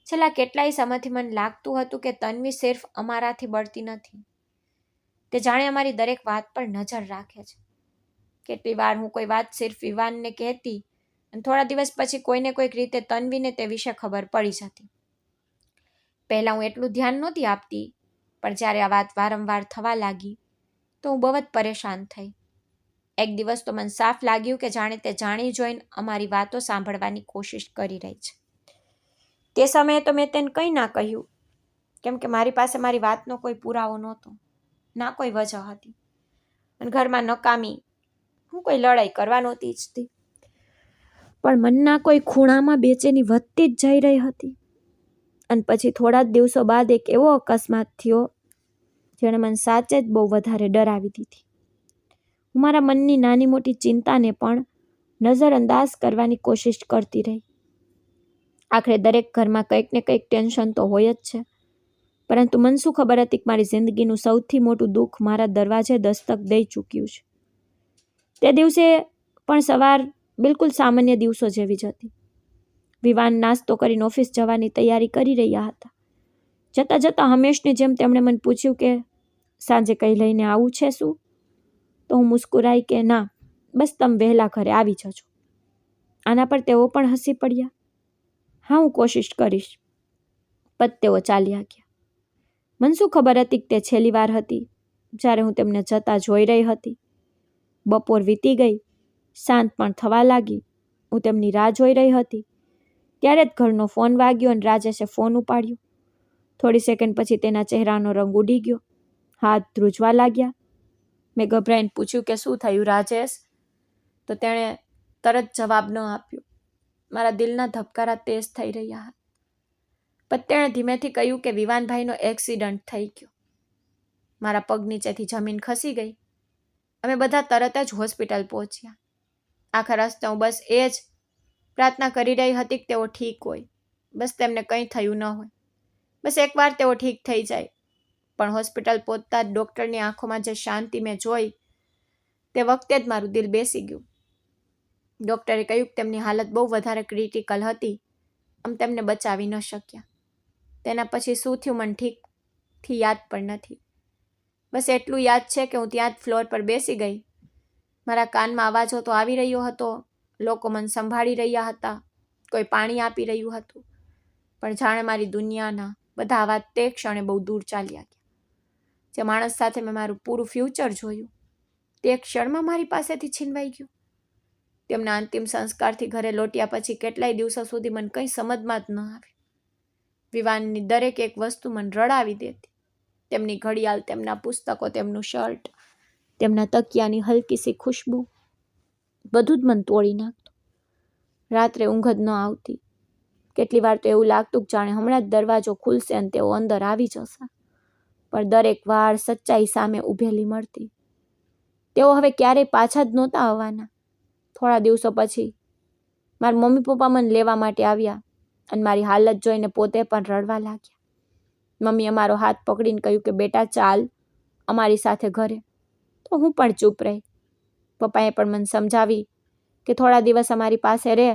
છેલ્લા કેટલાય સમયથી મને લાગતું હતું કે તન્વી સિર્ફ અમારાથી બળતી નથી. તે જાણે અમારી દરેક વાત પર નજર રાખે છે. કેટલી વાર હું કોઈ વાત સિર્ફ વિવાનને કહેતી, અને થોડા દિવસ પછી કોઈને કોઈક રીતે તન્વીને તે વિશે ખબર પડી જતી. પહેલાં હું એટલું ધ્યાન નહોતી આપતી, પણ જ્યારે આ વાત વારંવાર થવા લાગી, તો હું બહુ જ પરેશાન થઈ. એક દિવસ તો મને સાફ લાગ્યું કે જાણે તે જાણી જોઈને અમારી વાતો સાંભળવાની કોશિશ કરી રહી છે. તે સમયે તો મેં તેને કંઈ ના કહ્યું, કેમ કે મારી પાસે મારી વાતનો કોઈ પુરાવો નહોતો, ના કોઈ વજહ હતી. અને ઘરમાં નકામી હું કોઈ લડાઈ કરવા નહોતી ઈચ્છતી, પણ મનના કોઈ ખૂણામાં બેચેની વધતી જ જઈ રહી હતી. અને પછી થોડા જ દિવસો બાદ એક એવો અકસ્માત થયો, જેણે મને સાચે જ બહુ વધારે ડરાવી દીધી. હું મારા મનની નાની મોટી ચિંતાને પણ નજરઅંદાજ કરવાની કોશિશ કરતી રહી. આખરે દરેક ઘરમાં કંઈક ને કંઈક ટેન્શન તો હોય જ છે, પરંતુ મને શું ખબર હતી કે મારી જિંદગીનું સૌથી મોટું દુઃખ મારા દરવાજે દસ્તક દઈ ચૂક્યું છે. તે દિવસે પણ સવાર બિલકુલ સામાન્ય દિવસો જેવી જ હતી. વિવાન નાસ્તો કરીને ઓફિસ જવાની તૈયારી કરી રહ્યા હતા. જતાં જતાં હંમેશની જેમ તેમણે મને પૂછ્યું કે સાંજે કંઈ લઈને આવું છે શું? તો હું મુસ્કુરાઈ કે ના, બસ તમે વહેલા ઘરે આવી જજો. આના પર તેઓ પણ હસી પડ્યા. હા, હું કોશિશ કરીશ. પદ તેઓ ચાલ્યા ગયા. મને શું ખબર હતી કે તે છેલ્લી વાર હતી જ્યારે હું તેમને જતા જોઈ રહી હતી. બપોર વીતી ગઈ, સાંજ પણ થવા લાગી. હું તેમની રાહ જોઈ રહી હતી. ત્યારે જ ઘરનો ફોન વાગ્યો અને રાજેશે ફોન ઉપાડ્યો. થોડી સેકન્ડ પછી તેના ચહેરાનો રંગ ઉડી ગયો, હાથ ધ્રુજવા લાગ્યા. મેં ગભરાઈને પૂછ્યું કે શું થયું રાજેશ? તો તેણે તરત જવાબ ન આપ્યો. મારા દિલના ધબકારા તેજ થઈ રહ્યા હતા. પણ તેણે ધીમેથી કહ્યું કે વિવાનભાઈનો એક્સિડન્ટ થઈ ગયો. મારા પગ નીચેથી જમીન ખસી ગઈ. અમે બધા તરત જ હોસ્પિટલ પહોંચ્યા. આખા રસ્તે હું બસ એ જ પ્રાર્થના કરી રહી હતી કે તેઓ ઠીક હોય, બસ તેમને કંઈ થયું ન હોય, બસ એકવાર તેઓ ઠીક થઈ જાય. પણ હોસ્પિટલ પહોંચતા જ ડૉક્ટરની આંખોમાં જે શાંતિ મેં જોઈ તે વખતે જ મારું દિલ બેસી ગયું. ડૉક્ટરે કહ્યું કે તેમની હાલત બહુ વધારે ક્રિટિકલ હતી, આમ તેમને બચાવી ન શક્યા. તેના પછી શું થયું મને ઠીકથી યાદ પણ નથી. બસ એટલું યાદ છે કે હું ત્યાં જ ફ્લોર પર બેસી ગઈ. મારા કાનમાં અવાજો તો આવી રહ્યો હતો, લોકો મને સંભાળી રહ્યા હતા, કોઈ પાણી આપી રહ્યું હતું, પણ જાણે મારી દુનિયાના બધા અવાજ તે ક્ષણે બહુ દૂર ચાલ્યા ગયા. જે માણસ સાથે મેં મારું પૂરું ફ્યુચર જોયું તે ક્ષણમાં મારી પાસેથી છીનવાઈ ગયું. તેમના અંતિમ સંસ્કારથી ઘરે લોટ્યા પછી કેટલાય દિવસો સુધી મને કંઈ સમજમાં જ ન આવ્યું. વિવાનની દરેક એક વસ્તુ મને રડાવી દેતી. તેમની ઘડિયાળ, તેમના પુસ્તકો, તેમનું શર્ટ, તેમના તકિયાની હલકીસી ખુશ્બુ, બધું જ મને તોડી નાખતું. રાત્રે ઊંઘ જ ન આવતી. કેટલી વાર તો એવું લાગતું કે જાણે હમણાં જ દરવાજો ખુલશે અને તેઓ અંદર આવી જશે. પણ દરેક વાર સચ્ચાઈ સામે ઊભેલી મળતી. તેઓ હવે ક્યારેય પાછા જ નહોતા આવવાના. થોડા દિવસો પછી મારા મમ્મી પપ્પા મને લેવા માટે આવ્યા અને મારી હાલત જોઈને પોતે પણ રડવા લાગ્યા. મમ્મી અમારો હાથ પકડીને કહ્યું કે બેટા ચાલ અમારી સાથે ઘરે. તો હું પણ ચૂપ રહી. પપ્પાએ પણ મને સમજાવી કે થોડા દિવસ અમારી પાસે રહે,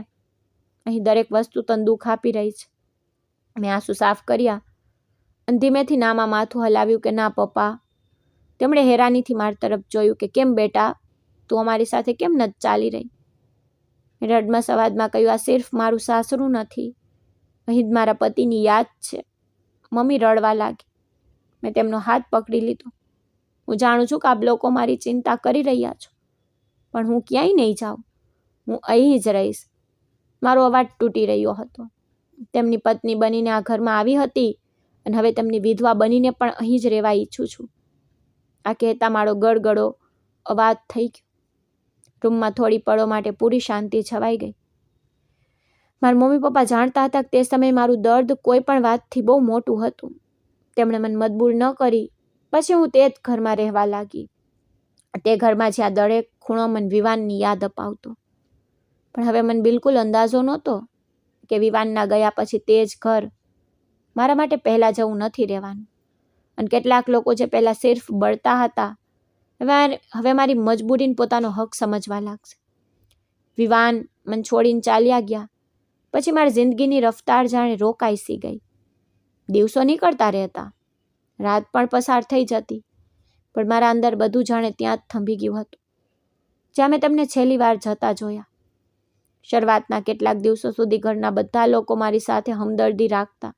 અહીં દરેક વસ્તુ તને દુઃખ આપી રહી છે. મેં આંસુ સાફ કર્યા અને ધીમેથી નામાં માથું હલાવ્યું કે ના પપ્પા. તેમણે હેરાનીથી મારી તરફ જોયું કે કેમ બેટા, તું અમારી સાથે કેમ નથી ચાલી રહી? રડમસ અવાજમાં કહ્યું આ સિર્ફ મારું સાસરું નથી, અહીં જ મારા પતિની યાદ છે. મમ્મી રડવા લાગી. મેં તેમનો હાથ પકડી લીધો. હું જાણું છું કે આપ લોકો મારી ચિંતા કરી રહ્યા છો, પણ હું ક્યાંય નહીં જાઉં, હું અહીં જ રહીશ. મારો અવાજ તૂટી રહ્યો હતો. તેમની પત્ની બનીને આ ઘરમાં આવી હતી અને હવે તેમની વિધવા બનીને પણ અહીં જ રહેવા ઈચ્છું છું. આ કહેતા મારો ગળગળો અવાજ થઈ ગયો. રૂમમાં થોડી પળો માટે પૂરી શાંતિ છવાઈ ગઈ. મારા મમ્મી પપ્પા જાણતા હતા કે તે સમયે મારું દર્દ કોઈ પણ વાતથી બહુ મોટું હતું. તેમણે મને મજબૂર ન કરી. પછી હું તે જ ઘરમાં રહેવા લાગી. તે ઘરમાં જ્યાં દરેક ખૂણો મને વિવાનની યાદ અપાવતો. પણ હવે મને બિલકુલ અંદાજો નહોતો કે વિવાનના ગયા પછી તે જ ઘર મારા માટે પહેલાં જેવું નથી રહેવાનું. અને કેટલાક લોકો જે પહેલાં સિર્ફ બળતા હતા હવે મારી મજબૂરીને પોતાનો હક સમજવા લાગશે. વિવાન મને છોડીને ચાલ્યા ગયા પછી મારી જિંદગીની રફતાર જાણે રોકાઈ સી ગઈ. દિવસો નીકળતા રહેતા, રાત પણ પસાર થઈ જતી, પણ મારા અંદર બધું જાણે ત્યાં જ થંભી ગયું હતું જ્યાં મેં તેમને છેલ્લી વાર જતા જોયા. શરૂઆતના કેટલાક દિવસો સુધી ઘરના બધા લોકો મારી સાથે હમદર્દી રાખતા.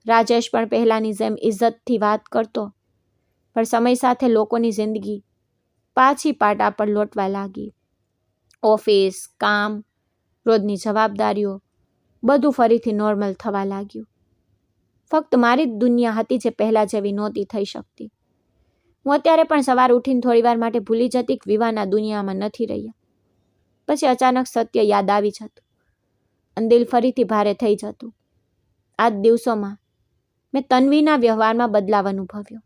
રાજેશ પણ પહેલાંની જેમ ઇજ્જતથી વાત કરતો, પણ સમય સાથે લોકોની જિંદગી પાછી પાટા પર લોટવા લાગી. ઓફિસ, કામ, રોજની જવાબદારીઓ, બધું ફરીથી નોર્મલ થવા લાગ્યું. ફક્ત મારી જ દુનિયા હતી જે પહેલાં જેવી નહોતી થઈ શકતી. હું અત્યારે પણ સવાર ઉઠીને થોડીવાર માટે ભૂલી જતી કે વિવાહના દુનિયામાં નથી રહ્યા. પછી અચાનક સત્ય યાદ આવી જતું અને દિલ ફરીથી ભારે થઈ જતું. આ જ દિવસોમાં મેં તન્વીના વ્યવહારમાં બદલાવ અનુભવ્યો,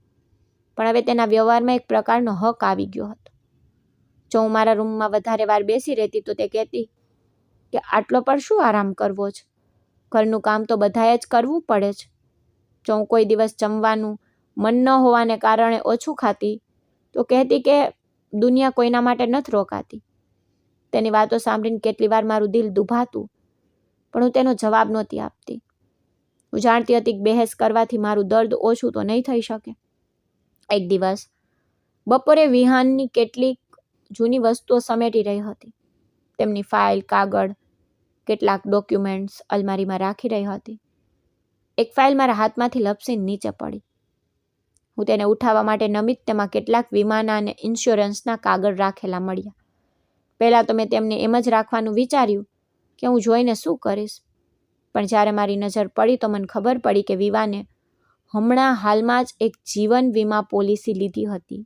પણ હવે તેના વ્યવહારમાં એક પ્રકારનો હક આવી ગયો હતો. જો હું મારા રૂમમાં વધારે વાર બેસી રહેતી તો તે કહેતી કે આટલો પણ શું આરામ કરવો છે, ઘરનું કામ તો બધાએ જ કરવું પડે છે. જો હું કોઈ દિવસ જમવાનું મન ન હોવાને કારણે ઓછું ખાતી તો કહેતી કે દુનિયા કોઈના માટે નથી રોકાતી. તેની વાતો સાંભળીને કેટલી વાર મારું દિલ દુભાતું, પણ હું તેનો જવાબ નહોતી આપતી. હું જાણતી હતી કે બહેસ કરવાથી મારું દર્દ ઓછું તો નહીં થઈ શકે. એક દિવસ બપોરે વિહાનની કેટલીક જૂની વસ્તુઓ સમેટી રહી હતી. તેમની ફાઇલ, કાગળ, કેટલાક ડોક્યુમેન્ટ્સ અલમારીમાં રાખી રહી હતી. એક ફાઇલ મારા હાથમાંથી લપસીને નીચે પડી. હું તેને ઉઠાવવા માટે નમી તેમાં કેટલાક વીમાના અને ઇન્સ્યોરન્સના કાગળ રાખેલા મળ્યા. પહેલાં તો મેં તેમને એમ જ રાખવાનું વિચાર્યું કે હું જોઈને શું કરીશ, પણ જ્યારે મારી નજર પડી તો મને ખબર પડી કે વિવાને હમણાં હાલમાં જ એક જીવન વીમા પોલિસી લીધી હતી.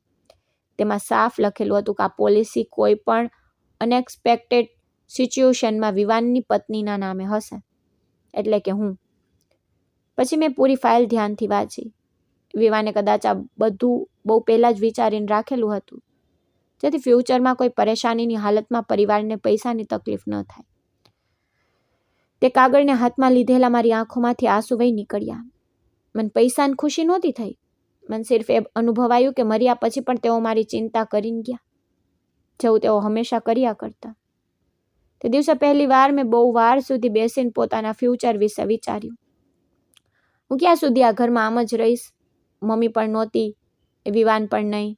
તેમાં સાફ લખેલું હતું કે આ પોલિસી કોઈ પણ અનએક્સપેક્ટેડ સિચ્યુએશનમાં વિવાનની પત્નીના નામે હશે, એટલે કે હું. પછી મેં પૂરી ફાઇલ ધ્યાનથી વાંચી. વિવાને કદાચ આ બધું બહુ પહેલાં જ વિચારીને રાખેલું હતું, જેથી ફ્યુચરમાં કોઈ પરેશાનીની હાલતમાં પરિવારને પૈસાની તકલીફ ન થાય. તે કાગળને હાથમાં લીધેલા મારી આંખોમાંથી આંસુ વહી નીકળ્યા. મને પૈસાની ખુશી નહોતી થઈ. મને સિર્ફ એ અનુભવાયું કે મર્યા પછી પણ તેઓ મારી ચિંતા કરીને ગયા, જેવું તેઓ હંમેશા કર્યા કરતા. તે દિવસે પહેલી વાર મેં બહુ વાર સુધી બેસીને પોતાના ફ્યુચર વિશે વિચાર્યું. હું ક્યાં સુધી આ ઘરમાં આમ જ રહીશ? મમ્મી પણ નહોતી, વિવાન પણ નહીં.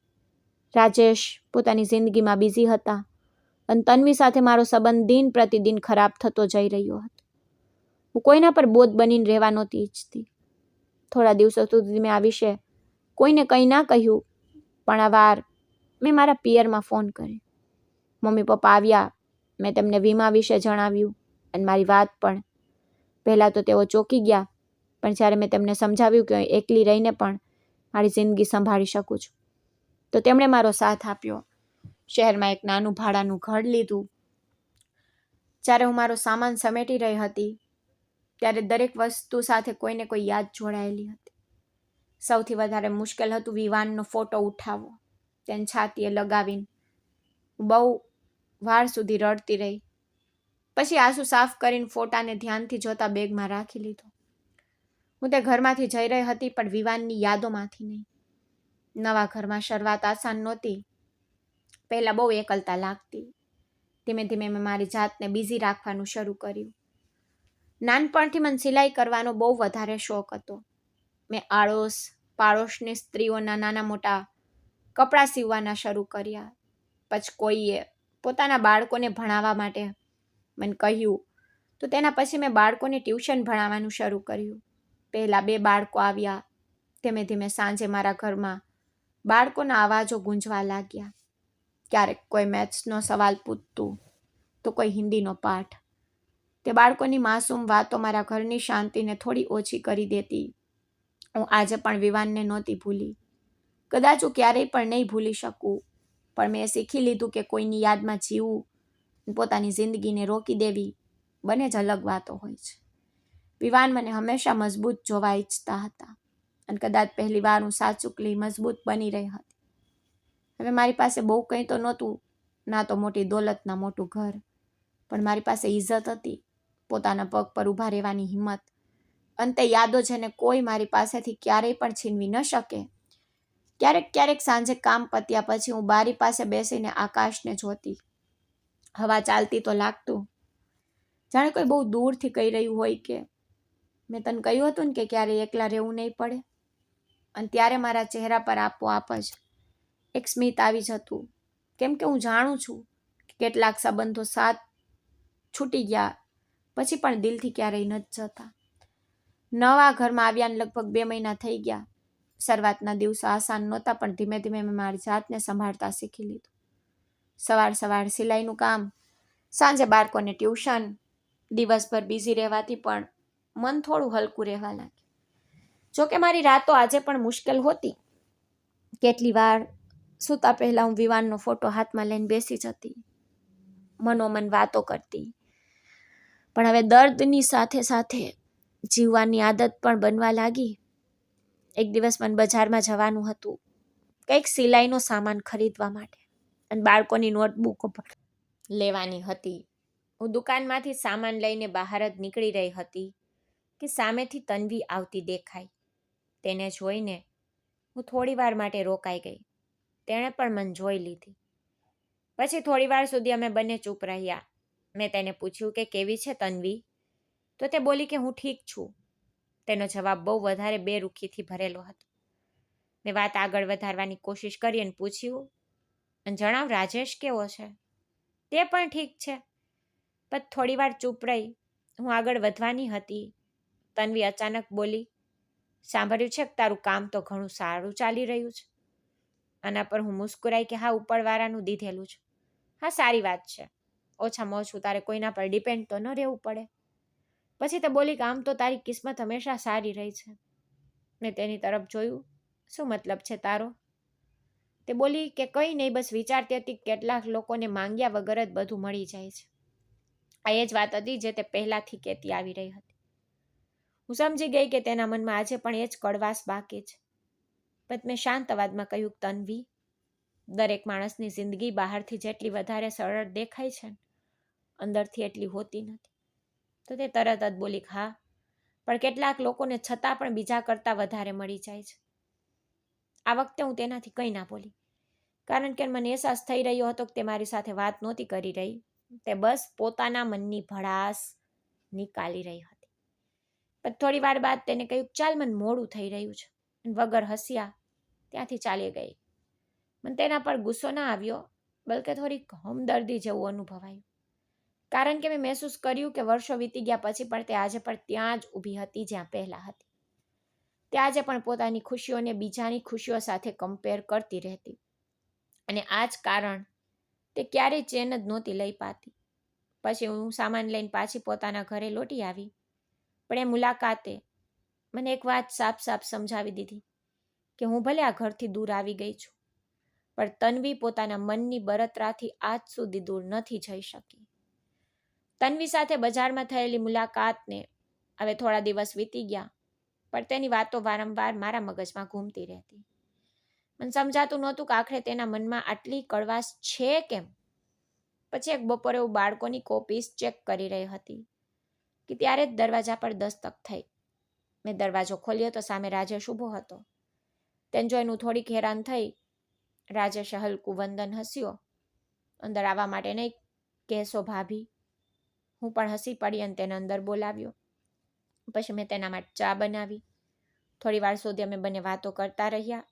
રાજેશ પોતાની જિંદગીમાં બિઝી હતા અને તન્વી સાથે મારો સંબંધ દિન પ્રતિદિન ખરાબ થતો જઈ રહ્યો હતો. હું કોઈના પર બોજ બનીને રહેવા નહોતી ઈચ્છતી. થોડા દિવસો સુધી મેં આ વિશે કોઈને કંઈ ના કહ્યું, પણ આ વાર મેં મારા પિયરમાં ફોન કર્યો. મમ્મી પપ્પા આવ્યા. મેં તેમને વીમા વિશે જણાવ્યું અને મારી વાત પણ. પહેલાં તો તેઓ ચોંકી ગયા, પણ જ્યારે મેં તેમને સમજાવ્યું કે એકલી રહીને પણ મારી જિંદગી સંભાળી શકું છું, તો તેમણે મારો સાથ આપ્યો. શહેરમાં એક નાનું ભાડાનું ઘર લીધું. જ્યારે હું મારો સામાન સમેટી રહી હતી, ત્યારે દરેક વસ્તુ સાથે કોઈને કોઈ યાદ જોડાયેલી હતી. સૌથી વધારે મુશ્કેલ હતું વિવાનનો ફોટો ઉઠાવવો, તેને છાતીએ લગાવીને. હું બહુ વાર સુધી રડતી રહી. પછી આંસુ સાફ કરીને ફોટાને ધ્યાનથી જોતા બેગમાં રાખી લીધો. હું તે ઘરમાંથી જઈ રહી હતી, પણ વિવાનની યાદોમાંથી નહીં. નવા ઘરમાં શરૂઆત આસાન નહોતી. પહેલાં બહુ એકલતા લાગતી. ધીમે ધીમે મેં મારી જાતને બિઝી રાખવાનું શરૂ કર્યું. નાનપણથી મને સિલાઈ કરવાનો બહુ વધારે શોખ હતો. મેં પાડોશની સ્ત્રીઓના નાના મોટા કપડાં સીવવાના શરૂ કર્યા. પછી કોઈએ પોતાના બાળકોને ભણાવવા માટે મને કહ્યું, તો તેના પછી મેં બાળકોને ટ્યુશન ભણાવવાનું શરૂ કર્યું. પહેલાં 2 બાળકો આવ્યા. ધીમે ધીમે સાંજે મારા ઘરમાં બાળકોના અવાજો ગૂંજવા લાગ્યા. ક્યારેક કોઈ મેથ્સનો સવાલ પૂછતું, તો કોઈ હિન્દીનો પાઠ. તે બાળકોની માસૂમ વાતો મારા ઘરની શાંતિને થોડી ઓછી કરી દેતી. હું આજે પણ વિવાનને નહોતી ભૂલી. કદાચ હું ક્યારેય પણ નહીં ભૂલી શકું, પણ મેં શીખી લીધું કે કોઈની યાદમાં જીવવું, પોતાની જિંદગીને રોકી દેવી, બંને જ અલગ વાતો હોય છે. વિવાન મને હંમેશા મજબૂત જોવા ઈચ્છતા હતા, અને કદાચ પહેલી વાર હું સાચુકલી મજબૂત બની રહી હતી. હવે મારી પાસે બહુ કંઈ તો નહોતું, ના તો મોટી દોલત, ના મોટું ઘર, પણ મારી પાસે ઇજ્જત હતી, પોતાના પગ પર ઊભા રહેવાની હિંમત. અંતે યાદો જેને કોઈ મારી પાસેથી ક્યારેય પણ છીનવી ન શકે. ક્યારેક સાંજે કામ પત્યા પછી હું બારી પાસે બેસીને આકાશને જોતી. હવા ચાલતી તો લાગતું જાણે કોઈ બહુ દૂરથી કહી રહ્યું હોય કે મેં તને કહ્યું હતું ને કે ક્યારેય એકલા રહેવું નહીં પડે. અને ત્યારે મારા ચહેરા પર આપોઆપ જ એક સ્મિત આવી જતું, કેમ કે હું જાણું છું કે કેટલાક સંબંધો સાથ છૂટી ગયા પછી પણ દિલથી ક્યારેય ન જતા. નવા ઘરમાં આવ્યાને લગભગ 2 મહિના થઈ ગયા. શરૂઆતના દિવસો આસાન નહોતા, પણ ધીમે ધીમે મેં મારી જાતને સંભાળતા શીખી લીધું. સવાર સિલાઈનું કામ, સાંજે બાળકોને ટ્યુશન, દિવસભર બિઝી રહેવાથી પણ મન થોડું હલકું રહેવા લાગ્યું. જોકે મારી રાતો આજે પણ મુશ્કેલ હોતી. કેટલી વાર સૂતા પહેલાં હું વિવાનનો ફોટો હાથમાં લઈને બેસી જતી, મનોમન વાતો કરતી. પણ હવે દર્દની સાથે સાથે જીવવાની આદત પણ બનવા લાગી. એક દિવસ મને બજારમાં જવાનું હતું, કંઈક સિલાઈનો સામાન ખરીદવા માટે, અને બાળકોની નોટબુકો પણ લેવાની હતી. હું દુકાનમાંથી સામાન લઈને બહાર જ નીકળી રહી હતી કે સામેથી તન્વી આવતી દેખાઈ. તેને જોઈને હું થોડી વાર માટે રોકાઈ ગઈ. તેણે પણ મને જોઈ લીધી. પછી થોડી વાર સુધી અમે બંને ચૂપ રહ્યા. મેં તેને પૂછ્યું કે કેવી છે તન્વી? તો તે બોલી કે હું ઠીક છું. તેનો જવાબ બહુ વધારે બેરુખીથી ભરેલો હતો. મેં વાત આગળ વધારવાની કોશિશ કરી અને પૂછ્યું, અને જણાવ, રાજેશ કેવો છે? તે પણ ઠીક છે. પણ થોડી વાર ચૂપ રહી. હું આગળ વધવાની હતી. તન્વી અચાનક બોલી, સાંભળ્યું છે કે તારું કામ તો ઘણું સારું ચાલી રહ્યું છે. આના પર હું મુસ્કુરાઈ કે હા, ઉપરવાળાનું દીધેલું છે. હા, સારી વાત છે. ઓછામાં ઓછું તારે કોઈના પર ડિપેન્ડ તો ન રહેવું પડે. પછી તે બોલી કે આમ તો તારી કિસ્મત હંમેશા સારી રહી છે. મેં તેની તરફ જોયું. શું મતલબ છે તારો? તે બોલી કે કંઈ નહીં, બસ વિચારતી હતી કેટલાક લોકોને માંગ્યા વગર જ બધું મળી જાય છે. આ એ જ વાત હતી જે તે પહેલાંથી કહેતી આવી રહી હતી. હું સમજી ગઈ કે તેના મનમાં આજે પણ એ જ કડવાશ બાકી છે. પણ મેં શાંત અવાજમાં કહ્યું, તન્વી, દરેક માણસની જિંદગી બહારથી જેટલી વધારે સરળ દેખાય છે અંદરથી એટલી હોતી નથી. તો તે તરત જ બોલી, હા, પણ કેટલાક લોકોને છતાં પણ બીજા કરતાં વધારે મળી જાય છે. આ વખતે હું તેનાથી કંઈ ના બોલી, કારણ કે મને અહેસાસ થઈ રહ્યો હતો કે તે મારી સાથે વાત નહોતી કરી રહી. તે બસ પોતાના મનની ભડાસ નિકાલી રહી હતી. પણ થોડી વાર બાદ તેને કહ્યું, ચાલ, મને મોડું થઈ રહ્યું છે. વગર હસ્યા ત્યાંથી ચાલી ગઈ. મને તેના પર ગુસ્સો ના આવ્યો, બલકે થોડીક હમદર્દી જેવું અનુભવાયું. કારણ કે મેં મહેસૂસ કર્યું કે વર્ષો વીતી ગયા પછી પણ તે આજે પણ ત્યાં જ ઊભી હતી જ્યાં પહેલાં હતી. તે આજે પણ પોતાની ખુશીઓને બીજાની ખુશીઓ સાથે કમ્પેર કરતી રહેતી. અને આ જ કારણ તે ક્યારેય ચેન જ નહોતી લઈ પાતી. પછી હું સામાન લઈને પાછી પોતાના ઘરે લોટી આવી. પણ એ મુલાકાતે મને એક વાત સાફ સાફ સમજાવી દીધી કે હું ભલે આ ઘરથી દૂર આવી ગઈ છું, પણ તન્વી પોતાના મનની બળતરાથી આજ સુધી દૂર નથી જઈ શકી. તન્વી સાથે બજારમાં થયેલી મુલાકાતને હવે થોડા દિવસ વીતી ગયા, પણ તેની વાતો વારંવાર મારા મગજમાં ઘૂમતી રહેતી. મને સમજાતું નહોતું કે આખરે તેના મનમાં આટલી કડવાશ છે કેમ. પછી એક બપોરે હું બાળકોની કોપીઝ ચેક કરી રહી હતી કે ત્યારે જ દરવાજા પર દસ્તક થઈ. મેં દરવાજો ખોલ્યો તો સામે રાજેશ ઊભો હતો. તેને જોઈને હું થોડીક હેરાન થઈ. રાજેશે હલકું વંદન હસ્યો. અંદર આવવા માટે નહીં કહેશો ભાભી? હું પણ હસી પડી અને તેને અંદર બોલાવ્યો. પછી મેં તેના માટે ચા બનાવી. થોડી વાર સુધી અમે બંને વાતો કરતા રહ્યા.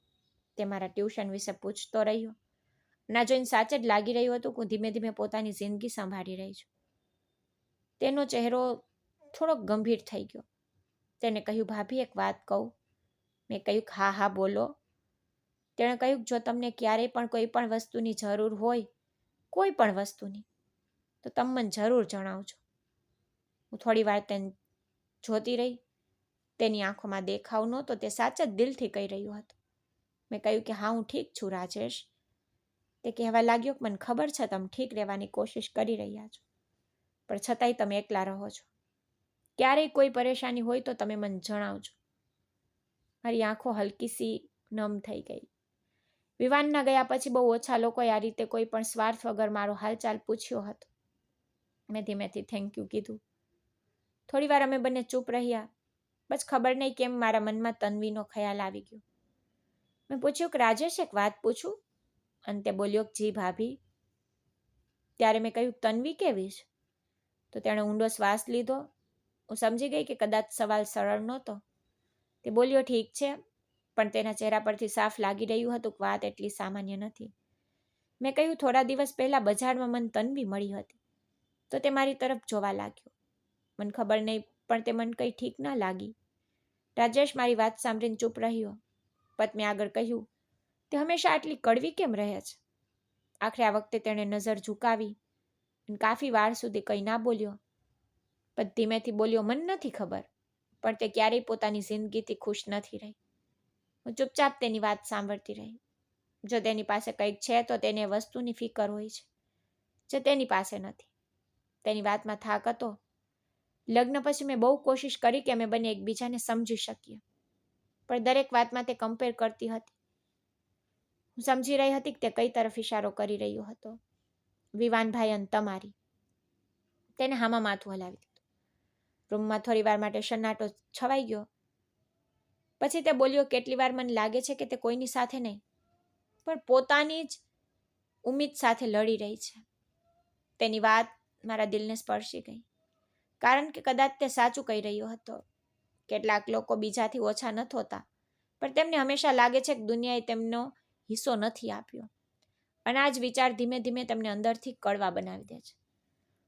તે મારા ટ્યુશન વિશે પૂછતો રહ્યો. ના જોઈને સાચે જ લાગી રહ્યું હતું કે હું ધીમે ધીમે પોતાની જિંદગી સંભાળી રહી છું. તેનો ચહેરો થોડોક ગંભીર થઈ ગયો. તેને કહ્યું, ભાભી, એક વાત કહું? મેં કહ્યું, હા હા બોલો. તેણે કહ્યું, જો તમને ક્યારેય પણ કોઈ પણ વસ્તુની જરૂર હોય, કોઈ પણ વસ્તુની, તો તમે મને જરૂર જણાવજો. હું થોડી વાર તેને જોતી રહી. તેની આંખોમાં દેખાવ નહોતો, તે સાચા જ દિલથી કહી રહ્યો હતો. મેં કહ્યું કે હા, હું ઠીક છું રાજેશ. તે કહેવા લાગ્યો કે મને ખબર છે તમે ઠીક રહેવાની કોશિશ કરી રહ્યા છો, પણ છતાંય તમે એકલા રહો છો. ક્યારેય કોઈ પરેશાની હોય તો તમે મને જણાવજો. મારી આંખો હલકીસી નમ થઈ ગઈ. વિવાનના ગયા પછી બહુ ઓછા લોકોએ આ રીતે કોઈ પણ સ્વાર્થ વગર મારો હાલચાલ પૂછ્યો હતો. મેં ધીમેથી થેન્ક યુ કીધું. થોડી વાર અમે બંને ચૂપ રહ્યા. બસ ખબર નહીં કેમ મારા મનમાં તન્વીનો ખ્યાલ આવી ગયો. મેં પૂછ્યું કે રાજેશ, એક વાત પૂછું? અને તે બોલ્યો કે જી ભાભી. ત્યારે મેં કહ્યું, તન્વી કેવી છે? તો તેણે ઊંડો શ્વાસ લીધો. હું સમજી ગઈ કે કદાચ સવાલ સરળ નહોતો. તે બોલ્યો, ઠીક છે, પણ તેના ચહેરા પરથી સાફ લાગી રહ્યું હતું કે વાત એટલી સામાન્ય નથી. મેં કહ્યું, થોડા દિવસ પહેલાં બજારમાં મને તન્વી મળી હતી. તો તે મારી તરફ જોવા લાગ્યો. મને ખબર નહીં, પણ તે મને કંઈ ઠીક ના લાગી. રાજેશ મારી વાત સાંભળીને ચૂપ રહ્યો. પછી મેં આગળ કહ્યું, તે હંમેશા આટલી કડવી કેમ રહે છે? આખરે આ વખતે તેણે નજર ઝુકાવી અને કાફી વાર સુધી કંઈ ના બોલ્યો. પછી ધીમેથી બોલ્યો, મને નથી ખબર, પણ તે ક્યારેય પોતાની જિંદગીથી ખુશ નથી રહી. હું ચૂપચાપ તેની વાત સાંભળતી રહી. જો તેની પાસે કંઈક છે તો તેને વસ્તુની ફિકર હોય છે, જે તેની પાસે નથી. તેની વાતમાં થાક હતો. લગ્ન પછી મેં બહુ કોશિશ કરી કે અમે બંને એકબીજાને સમજી શકીએ, પણ દરેક વાતમાં તે કમ્પેર કરતી હતી. હું સમજી રહી હતી કે તે કઈ તરફ ઇશારો કરી રહ્યો હતો. વિવાનભાઈ અને તમારી. તેને હામાં માથું હલાવી દીધું. રૂમમાં થોડી વાર માટે સન્નાટો છવાઈ ગયો. પછી તે બોલ્યો, કેટલી વાર મને લાગે છે કે તે કોઈની સાથે નહીં, પણ પોતાની જ ઉમ્મીદ સાથે લડી રહી છે. તેની વાત મારા દિલને સ્પર્શી ગઈ, કારણ કે કદાચ તે સાચું કહી રહ્યો હતો. કેટલાક લોકો બીજાથી ઓછા નથી હોતા, પણ તેમને હંમેશા લાગે છે કે દુનિયાએ તેમનો હિસ્સો નથી આપ્યો. અને આ જ વિચાર ધીમે ધીમે તેમને અંદરથી કડવા બનાવી દે છે.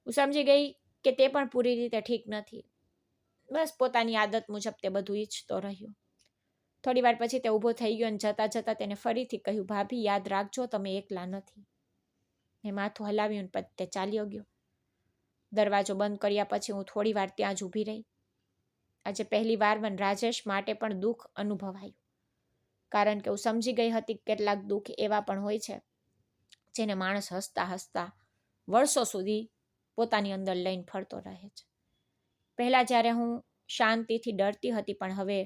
હું સમજી ગઈ કે તે પણ પૂરી રીતે ઠીક નથી. બસ પોતાની આદત મુજબ તે બધું ઈચ્છતો રહ્યો. થોડી વાર પછી તે ઊભો થઈ ગયો અને જતા જતા તેને ફરીથી કહ્યું, ભાભી, યાદ રાખજો, તમે એકલા નથી. મેં માથું હલાવ્યું અને તે ચાલ્યો ગયો. દરવાજો બંધ કર્યા પછી હું થોડી વાર ત્યાં જ ઊભી રહી. આજે પહેલી વાર મને રાજેશ માટે પણ દુઃખ અનુભવાયું, કારણ કે હું સમજી ગઈ હતી કે કેટલાક દુઃખ એવા પણ હોય છે જેને માણસ હસતા હસતા વર્ષો સુધી પોતાની અંદર લઈને ફરતો રહે છે. પહેલાં જ્યારે હું શાંતિથી ડરતી હતી, પણ હવે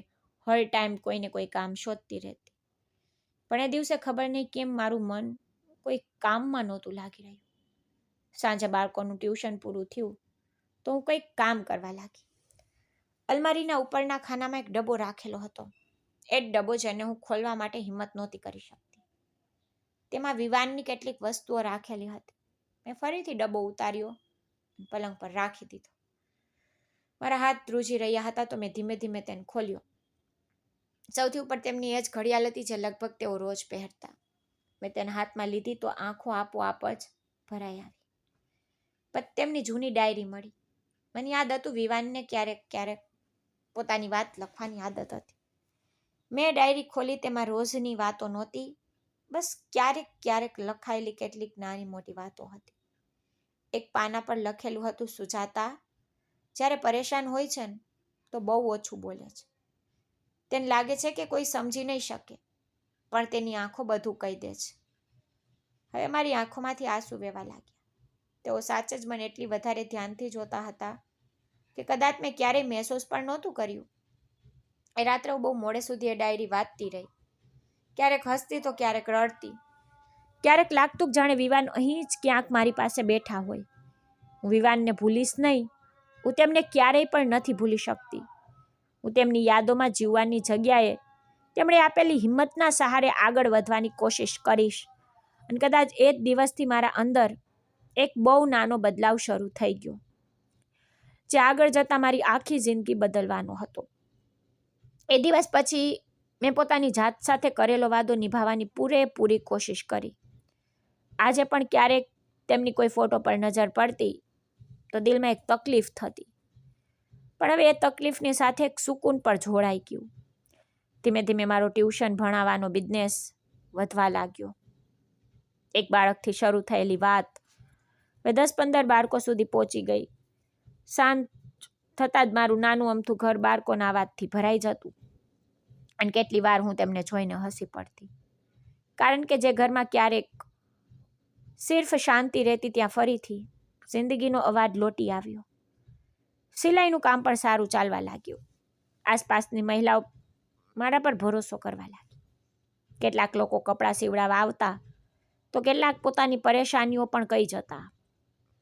હર ટાઈમ કોઈને કોઈ કામ શોધતી રહેતી. પણ એ દિવસે ખબર નહીં કેમ મારું મન કોઈ કામમાં નહોતું લાગી રહ્યું. સાંજે બાળકોનું ટ્યુશન પૂરું થયું તો હું કંઈક કામ કરવા લાગી. અલમારીના ઉપરના ખાનામાં એક ડબ્બો રાખેલો હતો. એ જ ડબ્બો જેને હું ખોલવા માટે હિંમત નહોતી કરી શકતી. તેમાં વિવાનની કેટલીક વસ્તુઓ રાખેલી હતી. મેં ફરીથી ડબ્બો ઉતાર્યો, પલંગ પર રાખી દીધો. મારા હાથ ધ્રુજી રહ્યા હતા તો મેં ધીમે ધીમે તેને ખોલ્યો. સૌથી ઉપર તેમની એ જ ઘડિયાળ હતી જે લગભગ તેઓ રોજ પહેરતા. મેં તેના હાથમાં લીધી તો આંખો આપોઆપ જ ભરાઈ આવી. પછી તેમની જૂની ડાયરી મળી. મને યાદ હતું વિવાનને ક્યારેક ક્યારેક પોતાની વાત લખવાની આદત હતી. મેં ડાયરી ખોલી. તેમાં રોજની વાતો નહોતી, બસ ક્યારેક ક્યારેક લખાયેલી કેટલીક નાની મોટી વાતો હતી. એક પાના પર લખેલું હતું, સુજાતા જ્યારે પરેશાન હોય છે ને તો બહુ ઓછું બોલે છે. તેને લાગે છે કે કોઈ સમજી નહીં શકે, પણ તેની આંખો બધું કહી દે છે. હવે મારી આંખોમાંથી આંસુ વહેવા લાગ્યા. તેઓ સાચે જ મને એટલી વધારે ધ્યાનથી જોતા હતા કે કદાચ મેં ક્યારેય મહેસૂસ પણ નહોતું કર્યું. એ રાત્રે હું બહુ મોડે સુધી એ ડાયરી વાંચતી રહી. ક્યારેક હસતી તો ક્યારેક રડતી. ક્યારેક લાગતું જાણે વિવાન અહીં જ ક્યાંક મારી પાસે બેઠા હોય. હું વિવાનને ભૂલીશ નહીં. હું તેમને ક્યારેય પણ નથી ભૂલી શકતી. હું તેમની યાદોમાં જીવવાની જગ્યાએ તેમણે આપેલી હિંમતના સહારે આગળ વધવાની કોશિશ કરીશ. અને કદાચ એ જ દિવસથી મારા અંદર એક બહુ નાનો બદલાવ શરૂ થઈ ગયો, જે આગળ જતાં મારી આખી જિંદગી બદલવાનો હતો. એ દિવસ પછી મેં પોતાની જાત સાથે કરેલો વાદો નિભાવવાની પૂરેપૂરી કોશિશ કરી. આજે પણ ક્યારેક તેમની કોઈ ફોટો પર નજર પડતી તો દિલમાં એક તકલીફ થતી, પણ હવે એ તકલીફની સાથે એક સુકૂન પણ જોડાઈ ગયું. ધીમે ધીમે મારો ટ્યુશન ભણાવવાનો બિઝનેસ વધવા લાગ્યો. એક બાળકથી શરૂ થયેલી વાત હવે 10-15 બાળકો સુધી પહોંચી ગઈ. શાંત થતાં જ મારું નાનું અમથું ઘર બાળકોના અવાજથી ભરાઈ જતું. અને કેટલી વાર હું તેમને જોઈને હસી પડતી, કારણ કે જે ઘરમાં ક્યારેક સિર્ફ શાંતિ રહેતી ત્યાં ફરીથી જિંદગીનો અવાજ લોટી આવ્યો. સિલાઈનું કામ પણ સારું ચાલવા લાગ્યું. આસપાસની મહિલાઓ મારા પર ભરોસો કરવા લાગી. કેટલાક લોકો કપડાં સીવડાવવા આવતા તો કેટલાક પોતાની પરેશાનીઓ પણ કહી જતા.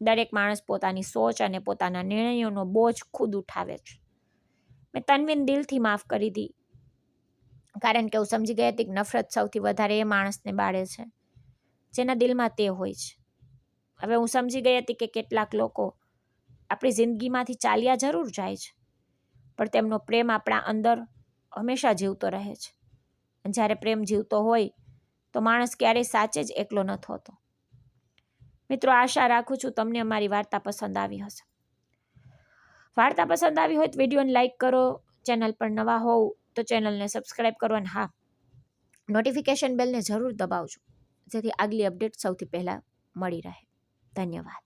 દરેક માણસ પોતાની સોચ અને પોતાના નિર્ણયોનો બોજ ખુદ ઉઠાવે છે. મેં તન્વીને દિલથી માફ કરી દી, કારણ કે હું સમજી ગઈ હતી કે નફરત સૌથી વધારે એ માણસને બાળે છે જેના દિલમાં તે હોય છે. હવે હું સમજી ગઈ હતી કે કેટલાક લોકો આપણી જિંદગીમાંથી ચાલ્યા જરૂર જાય છે, પણ તેમનો પ્રેમ આપણા અંદર હંમેશા જીવતો રહે છે. અને જ્યારે પ્રેમ જીવતો હોય તો માણસ ક્યારેય સાચે જ એકલો નથી હોતો. મિત્રો, આશા રાખું છું તમને અમારી વાર્તા પસંદ આવી હશે. વાર્તા પસંદ આવી હોય તો વિડીયોને લાઈક કરો. ચેનલ પર નવા હોવ તો ચેનલને સબસ્ક્રાઈબ કરો. અને હા, નોટિફિકેશન બેલને જરૂર દબાવજો, જેથી આગલી અપડેટ સૌથી પહેલાં મળી રહે. ધન્યવાદ.